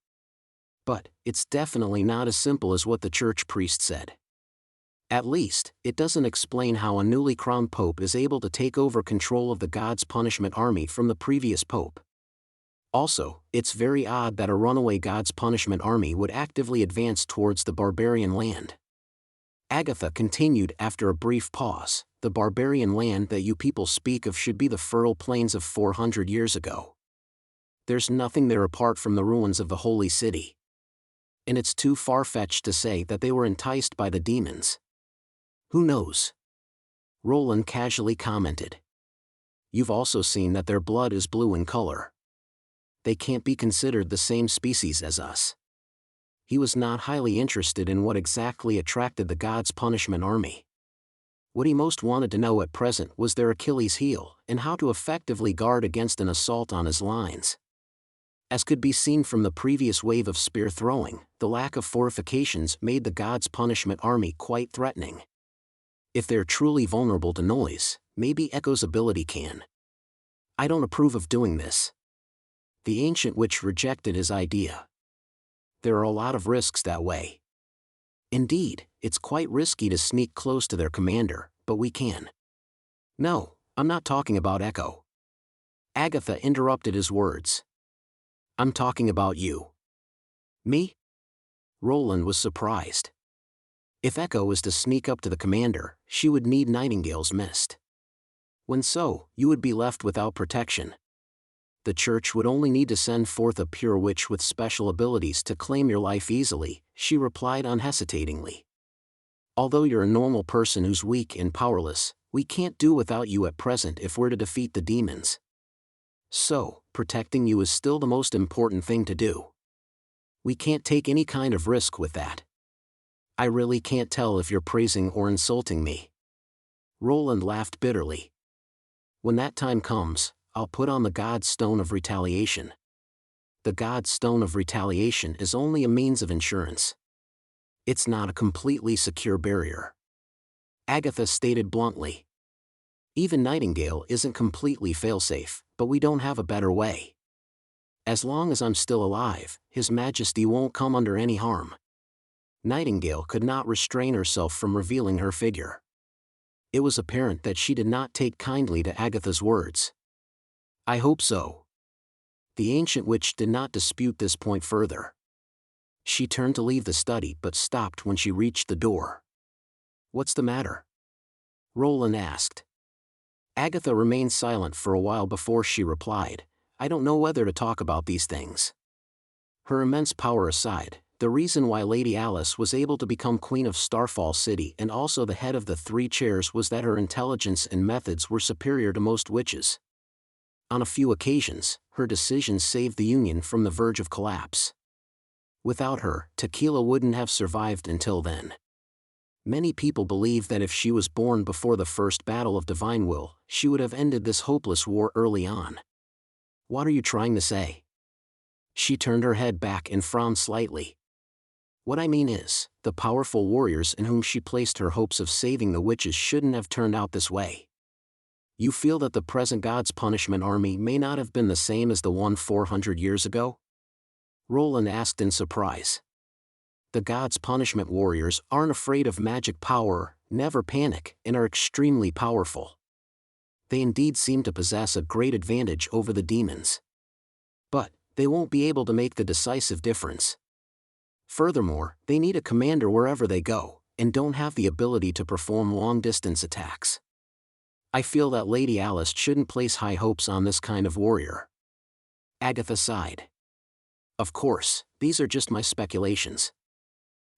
But it's definitely not as simple as what the church priest said. At least, it doesn't explain how a newly crowned pope is able to take over control of the God's punishment army from the previous pope. Also, it's very odd that a runaway God's punishment army would actively advance towards the barbarian land. Agatha continued after a brief pause, The barbarian land that you people speak of should be the fertile plains of 400 years ago. There's nothing there apart from the ruins of the holy city. And it's too far-fetched to say that they were enticed by the demons. Who knows? Roland casually commented. You've also seen that their blood is blue in color. They can't be considered the same species as us. He was not highly interested in what exactly attracted the God's punishment army. What he most wanted to know at present was their Achilles heel, and how to effectively guard against an assault on his lines. As could be seen from the previous wave of spear throwing, the lack of fortifications made the God's punishment army quite threatening. If they're truly vulnerable to noise, maybe Echo's ability can. I don't approve of doing this. The ancient witch rejected his idea. There are a lot of risks that way. Indeed, it's quite risky to sneak close to their commander, but we can. No, I'm not talking about Echo. Agatha interrupted his words. I'm talking about you. Me? Roland was surprised. If Echo was to sneak up to the commander, she would need Nightingale's mist. When so, you would be left without protection. The church would only need to send forth a pure witch with special abilities to claim your life easily, she replied unhesitatingly. Although you're a normal person who's weak and powerless, we can't do without you at present if we're to defeat the demons. So, protecting you is still the most important thing to do. We can't take any kind of risk with that. I really can't tell if you're praising or insulting me." Roland laughed bitterly. "When that time comes, I'll put on the God's Stone of Retaliation." The God's Stone of Retaliation is only a means of insurance. It's not a completely secure barrier. Agatha stated bluntly. "Even Nightingale isn't completely failsafe, but we don't have a better way. As long as I'm still alive, His Majesty won't come under any harm." Nightingale could not restrain herself from revealing her figure. It was apparent that she did not take kindly to Agatha's words. "I hope so." The ancient witch did not dispute this point further. She turned to leave the study but stopped when she reached the door. "What's the matter?" Roland asked. Agatha remained silent for a while before she replied, "I don't know whether to talk about these things." Her immense power aside, the reason why Lady Alice was able to become Queen of Starfall City and also the head of the Three Chairs was that her intelligence and methods were superior to most witches. On a few occasions, her decisions saved the Union from the verge of collapse. Without her, Tequila wouldn't have survived until then. Many people believe that if she was born before the first battle of Divine Will, she would have ended this hopeless war early on. "What are you trying to say?" She turned her head back and frowned slightly. "What I mean is, the powerful warriors in whom she placed her hopes of saving the witches shouldn't have turned out this way. You feel that the present God's punishment army may not have been the same as the one 400 years ago?" Roland asked in surprise. "The God's punishment warriors aren't afraid of magic power, never panic, and are extremely powerful. They indeed seem to possess a great advantage over the demons. But they won't be able to make the decisive difference. Furthermore, they need a commander wherever they go, and don't have the ability to perform long-distance attacks. I feel that Lady Alice shouldn't place high hopes on this kind of warrior." Agatha sighed. "Of course, these are just my speculations.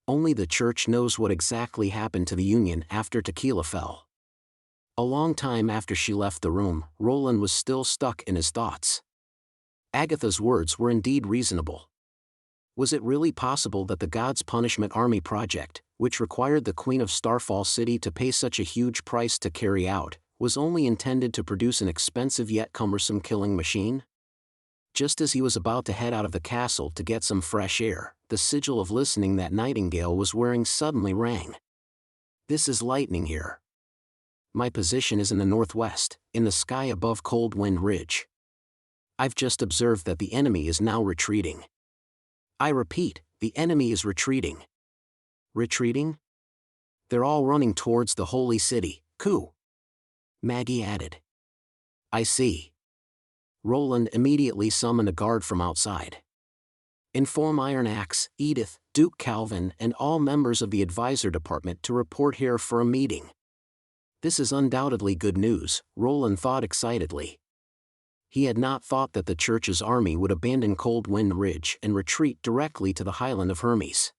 Only the Church knows what exactly happened to the Union after Tequila fell." A long time after she left the room, Roland was still stuck in his thoughts. Agatha's words were indeed reasonable. Was it really possible that the God's Punishment Army project, which required the Queen of Starfall City to pay such a huge price to carry out, was only intended to produce an expensive yet cumbersome killing machine? Just as he was about to head out of the castle to get some fresh air, the sigil of listening that Nightingale was wearing suddenly rang. "This is lightning here. My position is in the northwest, in the sky above Coldwind Ridge. I've just observed that the enemy is now retreating. I repeat, the enemy is retreating." "Retreating?" "They're all running towards the Holy City, Ku," Maggie added. "I see." Roland immediately summoned a guard from outside. "Inform Iron Axe, Edith, Duke Calvin and all members of the advisor department to report here for a meeting." This is undoubtedly good news, Roland thought excitedly. He had not thought that the Church's army would abandon Coldwind Ridge and retreat directly to the Highland of Hermes.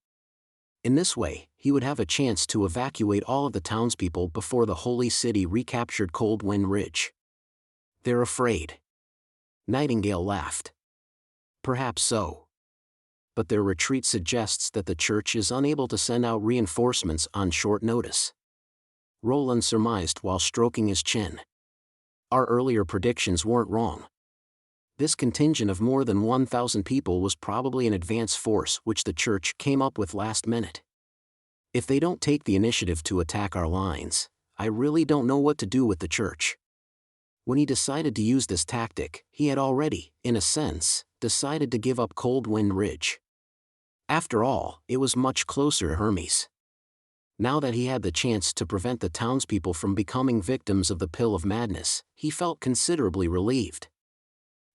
In this way, he would have a chance to evacuate all of the townspeople before the Holy City recaptured Coldwind Ridge. "They're afraid." Nightingale laughed. "Perhaps so. But their retreat suggests that the Church is unable to send out reinforcements on short notice," Roland surmised while stroking his chin. "Our earlier predictions weren't wrong. This contingent of more than 1,000 people was probably an advance force which the Church came up with last minute. If they don't take the initiative to attack our lines, I really don't know what to do with the Church." When he decided to use this tactic, he had already, in a sense, decided to give up Coldwind Ridge. After all, it was much closer to Hermes. Now that he had the chance to prevent the townspeople from becoming victims of the pill of madness, he felt considerably relieved.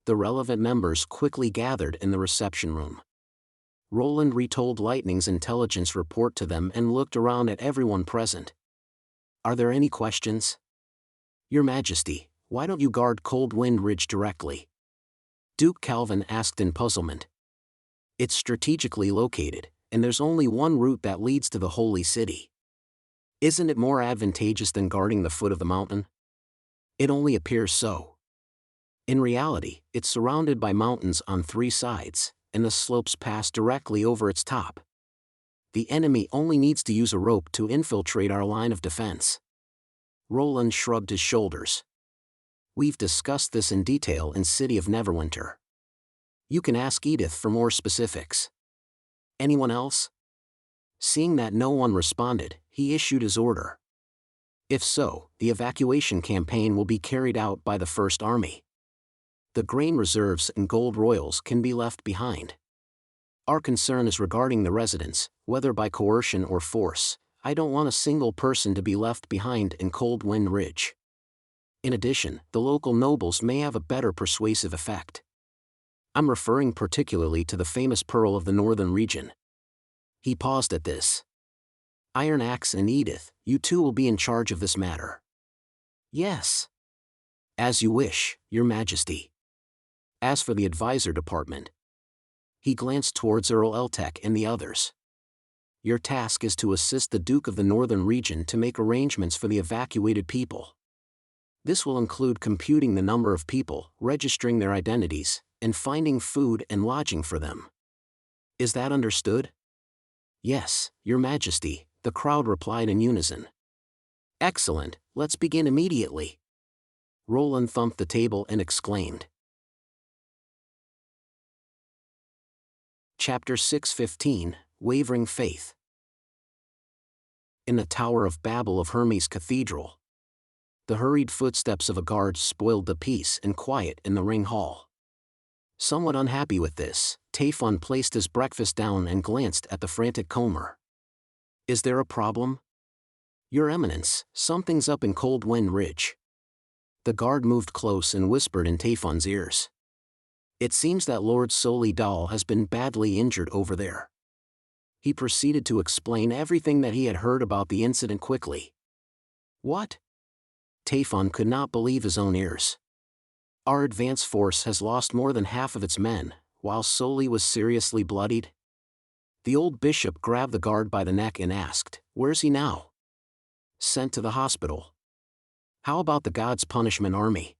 The relevant members quickly gathered in the reception room. Roland retold Lightning's intelligence report to them and looked around at everyone present. "Are there any questions?" "Your Majesty, why don't you guard Coldwind Ridge directly?" Duke Calvin asked in puzzlement. "It's strategically located, and there's only one route that leads to the Holy City. Isn't it more advantageous than guarding the foot of the mountain? It only appears so. In reality, it's surrounded by mountains on 3 sides, and the slopes pass directly over its top. The enemy only needs to use a rope to infiltrate our line of defense. Roland shrugged his shoulders. We've discussed this in detail in City of Neverwinter. You can ask Edith for more specifics. Anyone else? Seeing that no one responded, he issued his order. If so, the evacuation campaign will be carried out by the First Army. The grain reserves and gold royals can be left behind. Our concern is regarding the residents, whether by coercion or force. I don't want a single person to be left behind in Coldwind Ridge. In addition, the local nobles may have a better persuasive effect. I'm referring particularly to the famous Pearl of the Northern region. He paused at this. Iron Axe and Edith, you two will be in charge of this matter. Yes. As you wish, Your Majesty. As for the advisor department. He glanced towards Earl Eltec and the others. Your task is to assist the Duke of the Northern region to make arrangements for the evacuated people. This will include computing the number of people, registering their identities, and finding food and lodging for them. Is that understood? Yes, Your Majesty, the crowd replied in unison. Excellent, let's begin immediately. Roland thumped the table and exclaimed. Chapter 6:15, Wavering Faith. In the Tower of Babel of Hermes Cathedral. The hurried footsteps of a guard spoiled the peace and quiet in the ring hall. Somewhat unhappy with this, Tayfun placed his breakfast down and glanced at the frantic Comer. Is there a problem? Your Eminence, something's up in Coldwind Ridge. The guard moved close and whispered in Tayfun's ears. It seems that Lord Solidal has been badly injured over there. He proceeded to explain everything that he had heard about the incident quickly. What? Tayfun could not believe his own ears. Our advance force has lost more than half of its men, while Soli was seriously bloodied. The old bishop grabbed the guard by the neck and asked, Where's he now? Sent to the hospital. How about the God's Punishment Army?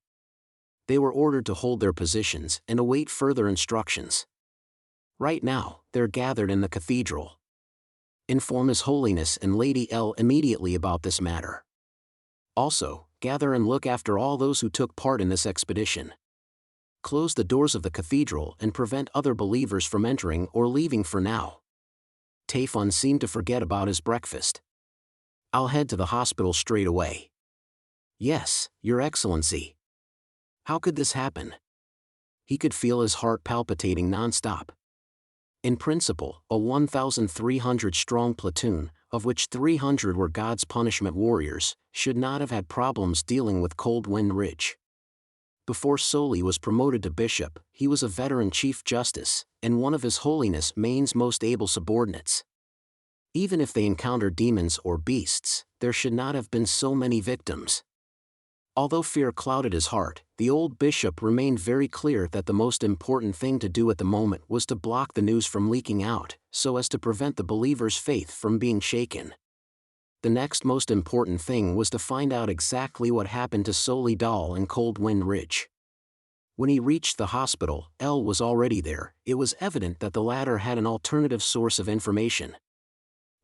They were ordered to hold their positions and await further instructions. Right now, they're gathered in the cathedral. Inform His Holiness and Lady L immediately about this matter. Also, gather and look after all those who took part in this expedition. Close the doors of the cathedral and prevent other believers from entering or leaving for now. Tayfun seemed to forget about his breakfast. I'll head to the hospital straight away. Yes, Your Excellency. How could this happen? He could feel his heart palpitating non-stop. In principle, a 1,300-strong platoon, of which 300 were God's Punishment warriors, should not have had problems dealing with Coldwind Ridge. Before Soli was promoted to bishop, he was a veteran Chief Justice, and one of His Holiness Maine's most able subordinates. Even if they encountered demons or beasts, there should not have been so many victims. Although fear clouded his heart, the old bishop remained very clear that the most important thing to do at the moment was to block the news from leaking out, so as to prevent the believers' faith from being shaken. The next most important thing was to find out exactly what happened to Solidal and Coldwind Ridge. When he reached the hospital, L was already there. It was evident that the latter had an alternative source of information.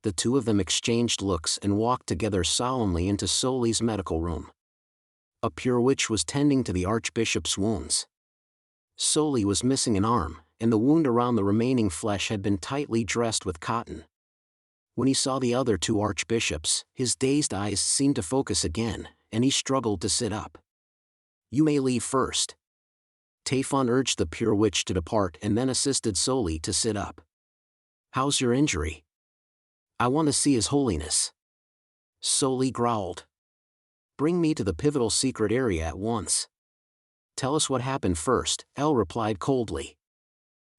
The two of them exchanged looks and walked together solemnly into Soli's medical room. A pure witch was tending to the archbishop's wounds. Soli was missing an arm, and the wound around the remaining flesh had been tightly dressed with cotton. When he saw the other two archbishops, his dazed eyes seemed to focus again, and he struggled to sit up. You may leave first. Tayfun urged the pure witch to depart and then assisted Soli to sit up. How's your injury? I want to see His Holiness. Soli growled. Bring me to the pivotal secret area at once. Tell us what happened first, L replied coldly.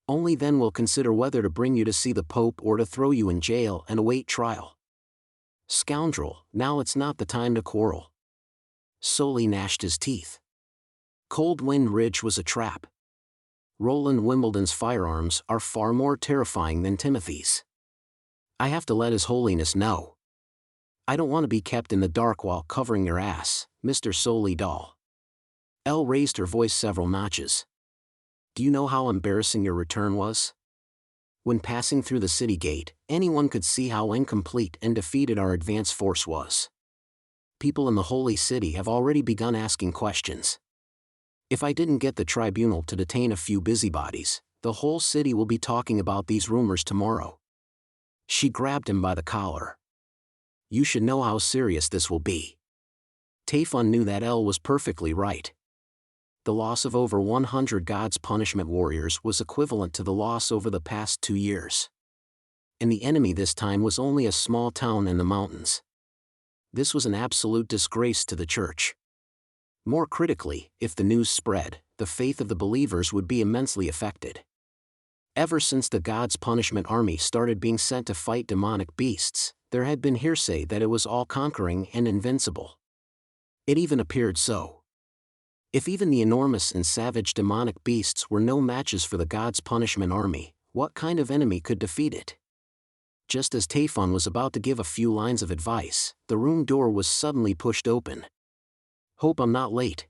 Only then we'll consider whether to bring you to see the Pope or to throw you in jail and await trial. Scoundrel, now it's not the time to quarrel. Soli gnashed his teeth. Coldwind Ridge was a trap. Roland Wimbledon's firearms are far more terrifying than Timothy's. I have to let His Holiness know. I don't want to be kept in the dark while covering your ass, Mr. Solly Doll. Elle raised her voice several notches. Do you know how embarrassing your return was? When passing through the city gate, anyone could see how incomplete and defeated our advance force was. People in the Holy City have already begun asking questions. If I didn't get the tribunal to detain a few busybodies, the whole city will be talking about these rumors tomorrow. She grabbed him by the collar. You should know how serious this will be. Tayfun knew that Elle was perfectly right. The loss of over 100 God's punishment warriors was equivalent to the loss over the past 2 years. And the enemy this time was only a small town in the mountains. This was an absolute disgrace to the church. More critically, if the news spread, the faith of the believers would be immensely affected. Ever since the God's punishment army started being sent to fight demonic beasts, there had been hearsay that it was all-conquering and invincible. It even appeared so. If even the enormous and savage demonic beasts were no matches for the God's punishment army, what kind of enemy could defeat it? Just as Tayfun was about to give a few lines of advice, the room door was suddenly pushed open. Hope I'm not late.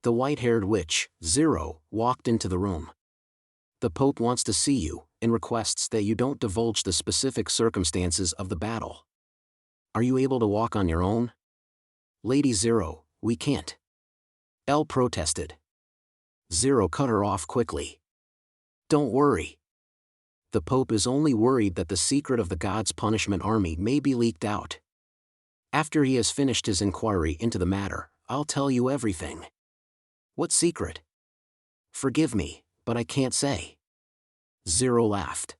The white-haired witch, Zero, walked into the room. The Pope wants to see you, and requests that you don't divulge the specific circumstances of the battle. Are you able to walk on your own? Lady Zero, we can't. Elle protested. Zero cut her off quickly. Don't worry. The Pope is only worried that the secret of the God's punishment army may be leaked out. After he has finished his inquiry into the matter, I'll tell you everything. What secret? Forgive me, but I can't say. Zero laughed.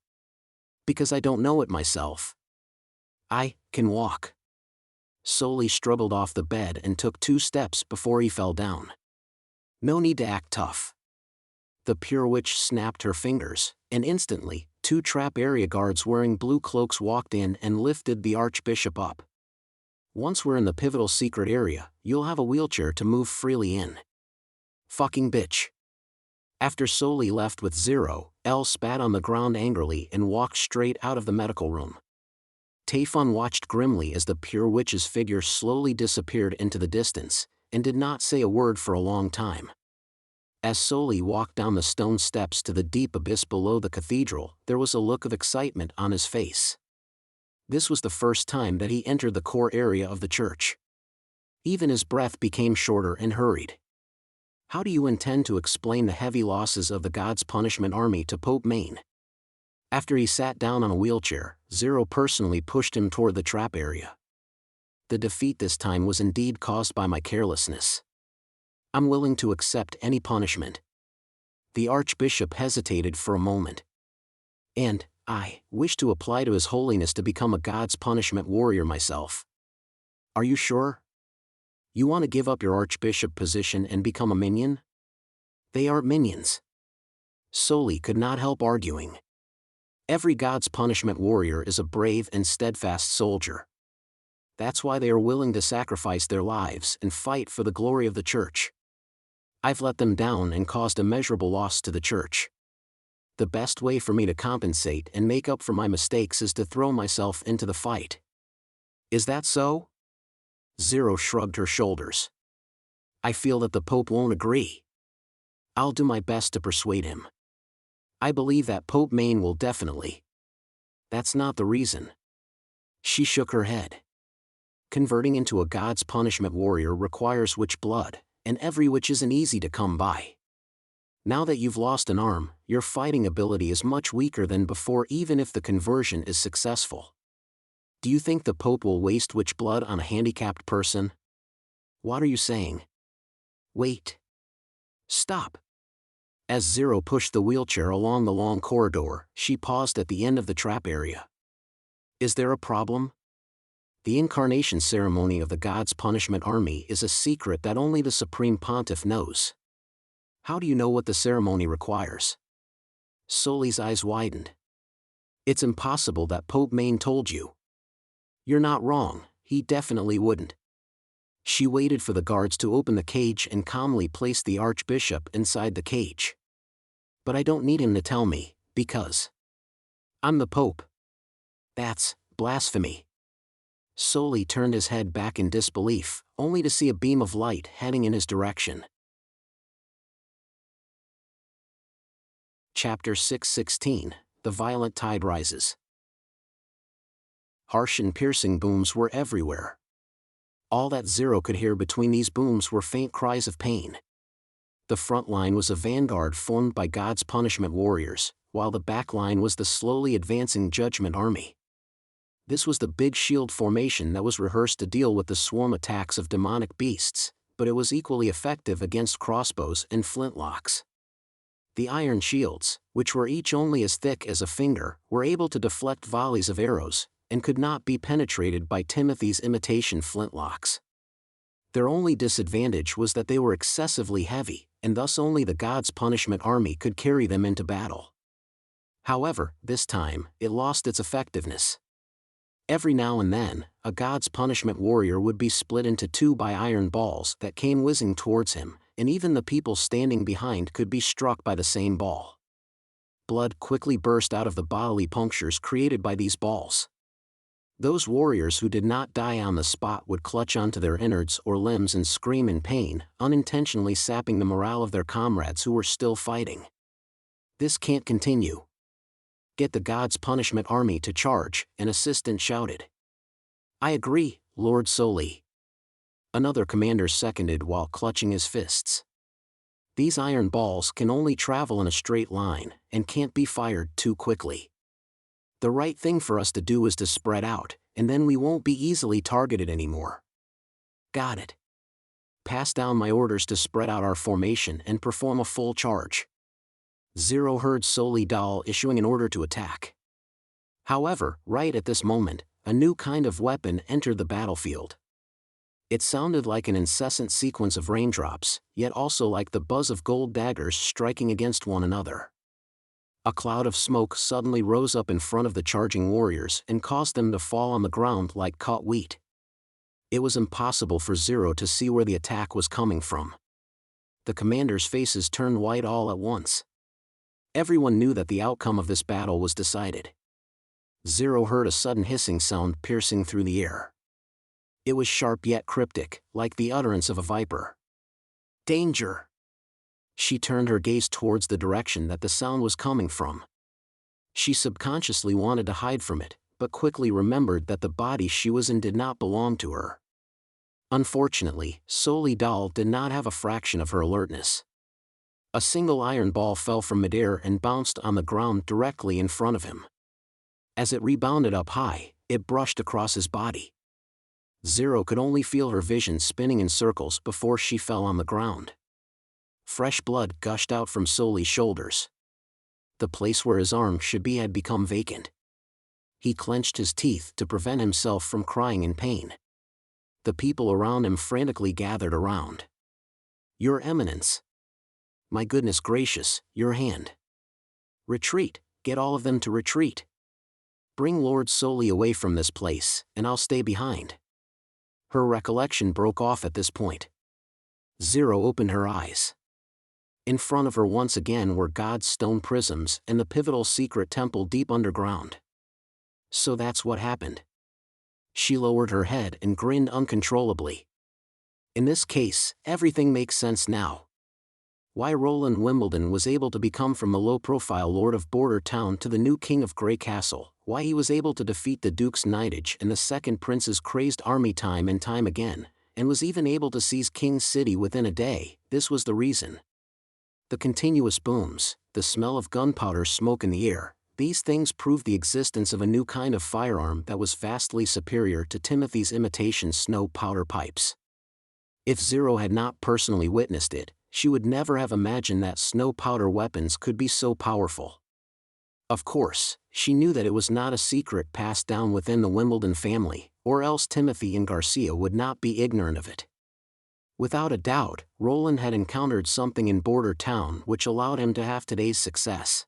Because I don't know it myself. I can walk. Solly struggled off the bed and took 2 steps before he fell down. No need to act tough. The pure witch snapped her fingers, and instantly, 2 trap area guards wearing blue cloaks walked in and lifted the Archbishop up. Once we're in the pivotal secret area, you'll have a wheelchair to move freely in. Fucking bitch. After Solly left with Zero, Elle spat on the ground angrily and walked straight out of the medical room. Tayfun watched grimly as the pure witch's figure slowly disappeared into the distance, and did not say a word for a long time. As Solly walked down the stone steps to the deep abyss below the cathedral, there was a look of excitement on his face. This was the first time that he entered the core area of the church. Even his breath became shorter and hurried. How do you intend to explain the heavy losses of the God's punishment army to Pope Maine? After he sat down on a wheelchair, Zero personally pushed him toward the trap area. The defeat this time was indeed caused by my carelessness. I'm willing to accept any punishment. The Archbishop hesitated for a moment. And I wish to apply to His Holiness to become a God's punishment warrior myself. Are you sure? You want to give up your Archbishop position and become a minion? They aren't minions. Solly could not help arguing. Every God's punishment warrior is a brave and steadfast soldier. That's why they are willing to sacrifice their lives and fight for the glory of the church. I've let them down and caused immeasurable loss to the church. The best way for me to compensate and make up for my mistakes is to throw myself into the fight. Is that so? Zero shrugged her shoulders. I feel that the Pope won't agree. I'll do my best to persuade him. I believe that Pope Maine will definitely. That's not the reason. She shook her head. Converting into a God's punishment warrior requires witch blood, and every witch isn't easy to come by. Now that you've lost an arm, your fighting ability is much weaker than before even if the conversion is successful. Do you think the Pope will waste witch blood on a handicapped person? What are you saying? Wait. Stop. As Zero pushed the wheelchair along the long corridor, she paused at the end of the trap area. Is there a problem? The incarnation ceremony of the God's punishment army is a secret that only the Supreme Pontiff knows. How do you know what the ceremony requires? Solly's eyes widened. It's impossible that Pope Maine told you. You're not wrong, he definitely wouldn't. She waited for the guards to open the cage and calmly placed the Archbishop inside the cage. But I don't need him to tell me, because I'm the Pope. That's blasphemy. Soli turned his head back in disbelief, only to see a beam of light heading in his direction. Chapter 6:16, The Violent Tide Rises. Harsh and piercing booms were everywhere. All that Zero could hear between these booms were faint cries of pain. The front line was a vanguard formed by God's punishment warriors, while the back line was the slowly advancing judgment army. This was the big shield formation that was rehearsed to deal with the swarm attacks of demonic beasts, but it was equally effective against crossbows and flintlocks. The iron shields, which were each only as thick as a finger, were able to deflect volleys of arrows, and could not be penetrated by Timothy's imitation flintlocks. Their only disadvantage was that they were excessively heavy, and thus only the God's punishment army could carry them into battle. However, this time, it lost its effectiveness. Every now and then, a God's punishment warrior would be split into two by iron balls that came whizzing towards him, and even the people standing behind could be struck by the same ball. Blood quickly burst out of the bodily punctures created by these balls. Those warriors who did not die on the spot would clutch onto their innards or limbs and scream in pain, unintentionally sapping the morale of their comrades who were still fighting. This can't continue. Get the God's punishment army to charge, an assistant shouted. I agree, Lord Soli. Another commander seconded while clutching his fists. These iron balls can only travel in a straight line, and can't be fired too quickly. The right thing for us to do is to spread out, and then we won't be easily targeted anymore. Got it. Pass down my orders to spread out our formation and perform a full charge. Zero heard Soli Dal issuing an order to attack. However, right at this moment, a new kind of weapon entered the battlefield. It sounded like an incessant sequence of raindrops, yet also like the buzz of gold daggers striking against one another. A cloud of smoke suddenly rose up in front of the charging warriors and caused them to fall on the ground like caught wheat. It was impossible for Zero to see where the attack was coming from. The commanders' faces turned white all at once. Everyone knew that the outcome of this battle was decided. Zero heard a sudden hissing sound piercing through the air. It was sharp yet cryptic, like the utterance of a viper. Danger! She turned her gaze towards the direction that the sound was coming from. She subconsciously wanted to hide from it, but quickly remembered that the body she was in did not belong to her. Unfortunately, Soli Dal did not have a fraction of her alertness. A single iron ball fell from midair and bounced on the ground directly in front of him. As it rebounded up high, it brushed across his body. Zero could only feel her vision spinning in circles before she fell on the ground. Fresh blood gushed out from Soli's shoulders. The place where his arm should be had become vacant. He clenched his teeth to prevent himself from crying in pain. The people around him frantically gathered around. Your Eminence! My goodness gracious, your hand! Retreat, get all of them to retreat. Bring Lord Soli away from this place, and I'll stay behind. Her recollection broke off at this point. Zero opened her eyes. In front of her once again were God's stone prisms and the pivotal secret temple deep underground. So that's what happened. She lowered her head and grinned uncontrollably. In this case, everything makes sense now. Why Roland Wimbledon was able to become from the low-profile Lord of Border Town to the new King of Grey Castle, why he was able to defeat the Duke's Knightage and the Second Prince's crazed army time and time again, and was even able to seize King's City within a day, this was the reason. The continuous booms, the smell of gunpowder smoke in the air, these things proved the existence of a new kind of firearm that was vastly superior to Timothy's imitation snow powder pipes. If Zero had not personally witnessed it, she would never have imagined that snow powder weapons could be so powerful. Of course, she knew that it was not a secret passed down within the Wimbledon family, or else Timothy and Garcia would not be ignorant of it. Without a doubt, Roland had encountered something in Border Town which allowed him to have today's success.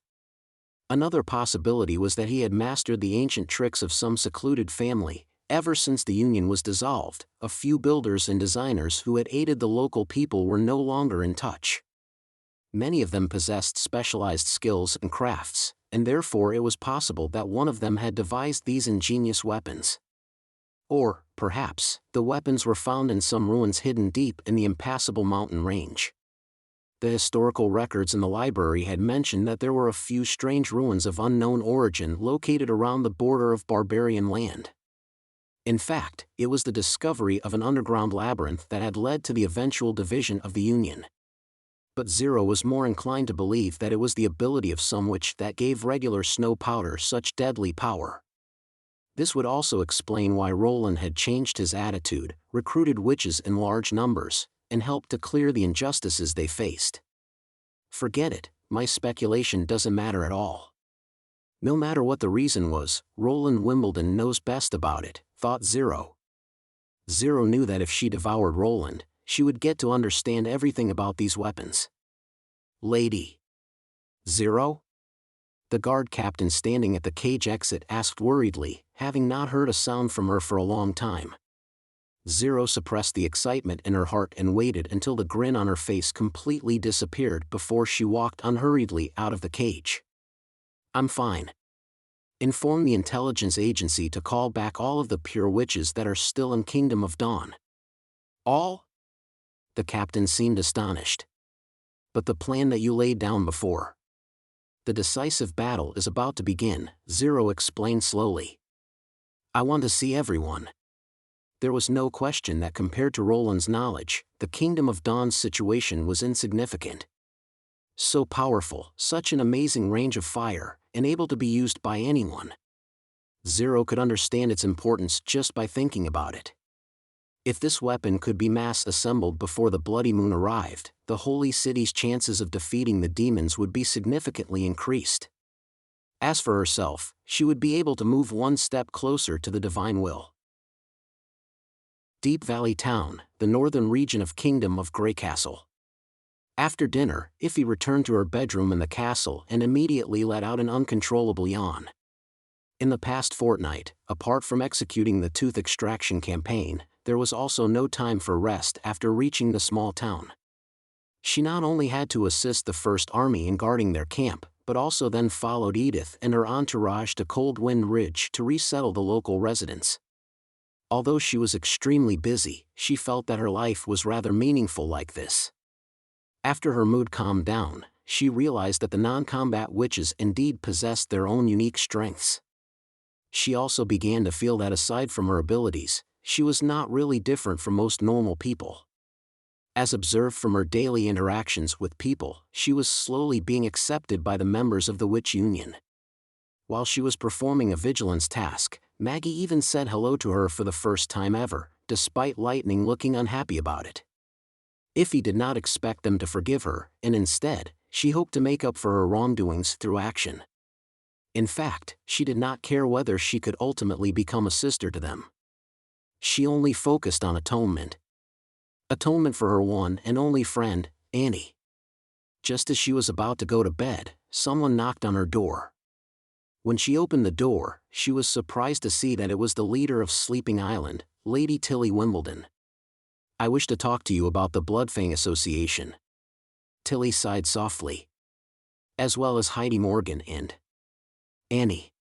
Another possibility was that he had mastered the ancient tricks of some secluded family. Ever since the Union was dissolved, a few builders and designers who had aided the local people were no longer in touch. Many of them possessed specialized skills and crafts, and therefore it was possible that one of them had devised these ingenious weapons. Or, perhaps, the weapons were found in some ruins hidden deep in the impassable mountain range. The historical records in the library had mentioned that there were a few strange ruins of unknown origin located around the border of barbarian land. In fact, it was the discovery of an underground labyrinth that had led to the eventual division of the Union. But Zero was more inclined to believe that it was the ability of some witch that gave regular snow powder such deadly power. This would also explain why Roland had changed his attitude, recruited witches in large numbers, and helped to clear the injustices they faced. Forget it, my speculation doesn't matter at all. No matter what the reason was, Roland Wimbledon knows best about it, thought Zero. Zero knew that if she devoured Roland, she would get to understand everything about these weapons. Lady Zero? The guard captain standing at the cage exit asked worriedly, having not heard a sound from her for a long time. Zero suppressed the excitement in her heart and waited until the grin on her face completely disappeared before she walked unhurriedly out of the cage. I'm fine. Inform the intelligence agency to call back all of the pure witches that are still in Kingdom of Dawn. All? The captain seemed astonished. But the plan that you laid down before. The decisive battle is about to begin, Zero explained slowly. I want to see everyone. There was no question that compared to Roland's knowledge, the Kingdom of Dawn's situation was insignificant. So powerful, such an amazing range of fire, and able to be used by anyone. Zero could understand its importance just by thinking about it. If this weapon could be mass assembled before the Bloody Moon arrived, the Holy City's chances of defeating the demons would be significantly increased. As for herself, she would be able to move one step closer to the divine will. Deep Valley Town, the northern region of Kingdom of Grey Castle. After dinner, Iffy returned to her bedroom in the castle and immediately let out an uncontrollable yawn. In the past fortnight, apart from executing the tooth extraction campaign, there was also no time for rest after reaching the small town. She not only had to assist the First Army in guarding their camp, but also then followed Edith and her entourage to Coldwind Ridge to resettle the local residents. Although she was extremely busy, she felt that her life was rather meaningful like this. After her mood calmed down, she realized that the non-combat witches indeed possessed their own unique strengths. She also began to feel that aside from her abilities, she was not really different from most normal people. As observed from her daily interactions with people, she was slowly being accepted by the members of the Witch Union. While she was performing a vigilance task, Maggie even said hello to her for the first time ever, despite Lightning looking unhappy about it. Iffy did not expect them to forgive her, and instead, she hoped to make up for her wrongdoings through action. In fact, she did not care whether she could ultimately become a sister to them. She only focused on atonement. Atonement for her one and only friend, Annie. Just as she was about to go to bed, someone knocked on her door. When she opened the door, she was surprised to see that it was the leader of Sleeping Island, Lady Tilly Wimbledon. I wish to talk to you about the Bloodfang Association. Tilly sighed softly. As well as Heidi Morgan and Annie.